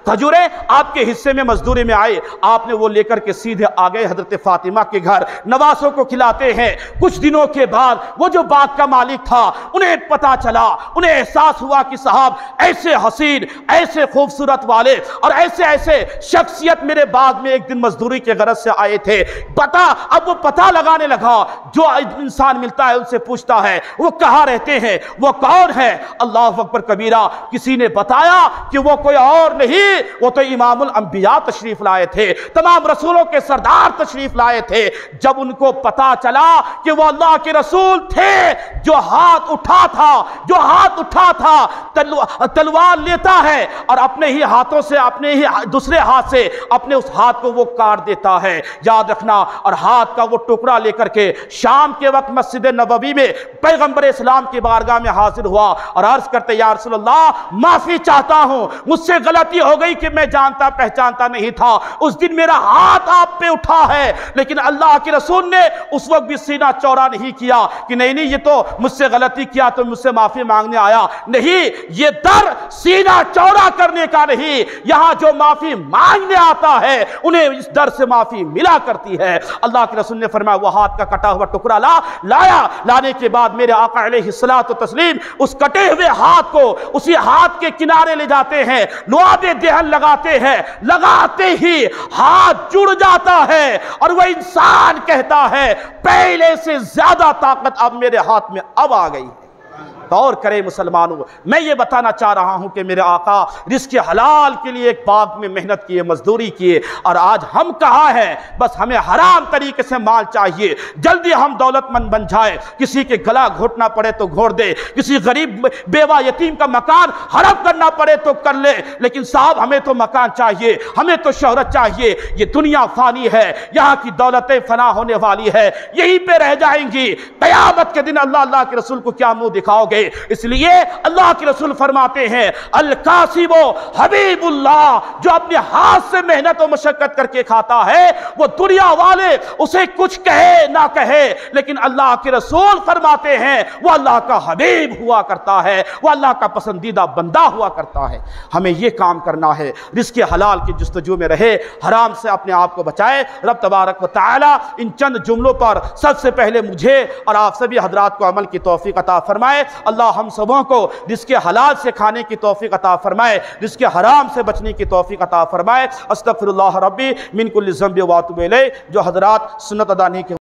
کھجوریں آپ کے حصے میں مزدوری میں آئے، آپ نے وہ لے کر کے سیدھے آگئے حضرت فاطمہ کے گھر، نواسوں کو کھلاتے ہیں۔ کچھ دنوں کے بعد وہ جو باغ کا مالک تھا انہیں پتا چلا، انہیں احساس ہوا کہ صاحب ایسے حسین، ایسے خوبصورت والے اور ایسے شخصیت میرے باغ میں ایک دن مزدوری کے غرض سے آئے تھے۔ اب وہ پتہ لگانے لگا، جو انسان ملتا ہے ان سے پوچھتا ہے وہ کہاں رہتے ہیں، وہ کون ہے؟ اللہ اکبر کبیرہ، کسی نے بتایا کہ وہ کوئی اور نہیں، وہ تو امام الانبیاء تشریف لائے تھے، تمام رسولوں کے سردار تشریف لائے تھے۔ جب ان کو پتا چلا کہ وہ اللہ کے رسول تھے، جو ہاتھ اٹھا تھا تلوار لیتا ہے اور اپنے ہی ہاتھوں سے، اپنے ہی دوسرے ہاتھ سے اپنے اس ہاتھ کو وہ کاٹ دیتا ہے، یاد رکھنا۔ اور ہاتھ کا وہ ٹکڑا لے کر کے شام کے وقت مسجد نبوی میں پیغمبر اسلام کی بارگاہ میں حاضر ہوا اور عرض کرتے یا رسول اللہ معافی چاہتا ہوں، مجھ سے غلطی ہو گئی کہ میں جانتا پہچانتا نہیں تھا، اس دن میرا ہاتھ آپ پہ اٹھا ہے، لیکن اللہ کے رسول نے اس وقت بھی سینہ چوڑا نہیں کیا کہ نہیں یہ تو مجھ سے غلطی کیا تو مجھ سے معافی مانگنے آیا۔ نہیں، یہ در سینہ چوڑا کرنے کا نہیں، یہاں جو معافی مانگنے آتا ہے انہیں اس در سے معافی ملا کرتی ہے۔ اللہ کے رسول نے فرمایا وہ ہاتھ کا کٹا ہوا ٹکڑا لانے کے بعد میرے آقا علیہ الصلوۃ والتسلیم اس کٹے ہوئے ہاتھ کو اسی ہاتھ کے کنارے لے جاتے ہیں، لعاب دہن لگاتے ہیں، لگاتے ہی ہاتھ جڑ جاتا ہے اور وہ انسان کہتا ہے پہلے سے زیادہ طاقت اب میرے ہاتھ میں اب آ گئی ہے۔ غور کرے مسلمانوں، میں یہ بتانا چاہ رہا ہوں کہ میرے آقا رزق حلال کے لیے ایک باغ میں محنت کیے، مزدوری کیے، اور آج ہم کہاں ہیں؟ بس ہمیں حرام طریقے سے مال چاہیے، جلدی ہم دولت مند بن جائے، کسی کے گلا گھوٹنا پڑے تو گھوٹ دے، کسی غریب بیوہ یتیم کا مکان ہڑپ کرنا پڑے تو کر لے، لیکن صاحب ہمیں تو مکان چاہیے، ہمیں تو شہرت چاہیے۔ یہ دنیا فانی ہے، یہاں کی دولتیں فنا ہونے والی ہے، یہیں پہ رہ جائیں گی۔ قیامت کے دن اللہ کے رسول کو کیا منہ دکھاؤ گے؟ اس لیے اللہ کے رسول فرماتے ہیں القاسم حبیب اللہ، جو اپنے ہاتھ سے محنت و مشقت کر کے کھاتا ہے وہ دنیا والے اسے کچھ کہے نہ کہے، لیکن اللہ کے رسول فرماتے ہیں وہ اللہ کا حبیب ہوا کرتا ہے، وہ اللہ کا پسندیدہ بندہ ہوا کرتا ہے۔ ہمیں یہ کام کرنا ہے، رزق حلال کی جستجو میں رہے، حرام سے اپنے آپ کو بچائے۔ رب تبارک و تعالی ان چند جملوں پر سب سے پہلے مجھے اور آپ سبھی حضرات کو عمل کی توفیق عطا فرمائے۔ اللہ ہم سبوں کو رزق حلال سے کھانے کی توفیق عطا فرمائے، رزق حرام سے بچنے کی توفیق عطا فرمائے۔ استغفر اللہ ربی من کل ذنب و اتوب الیہ۔ جو حضرات سنت ادا نہیں کی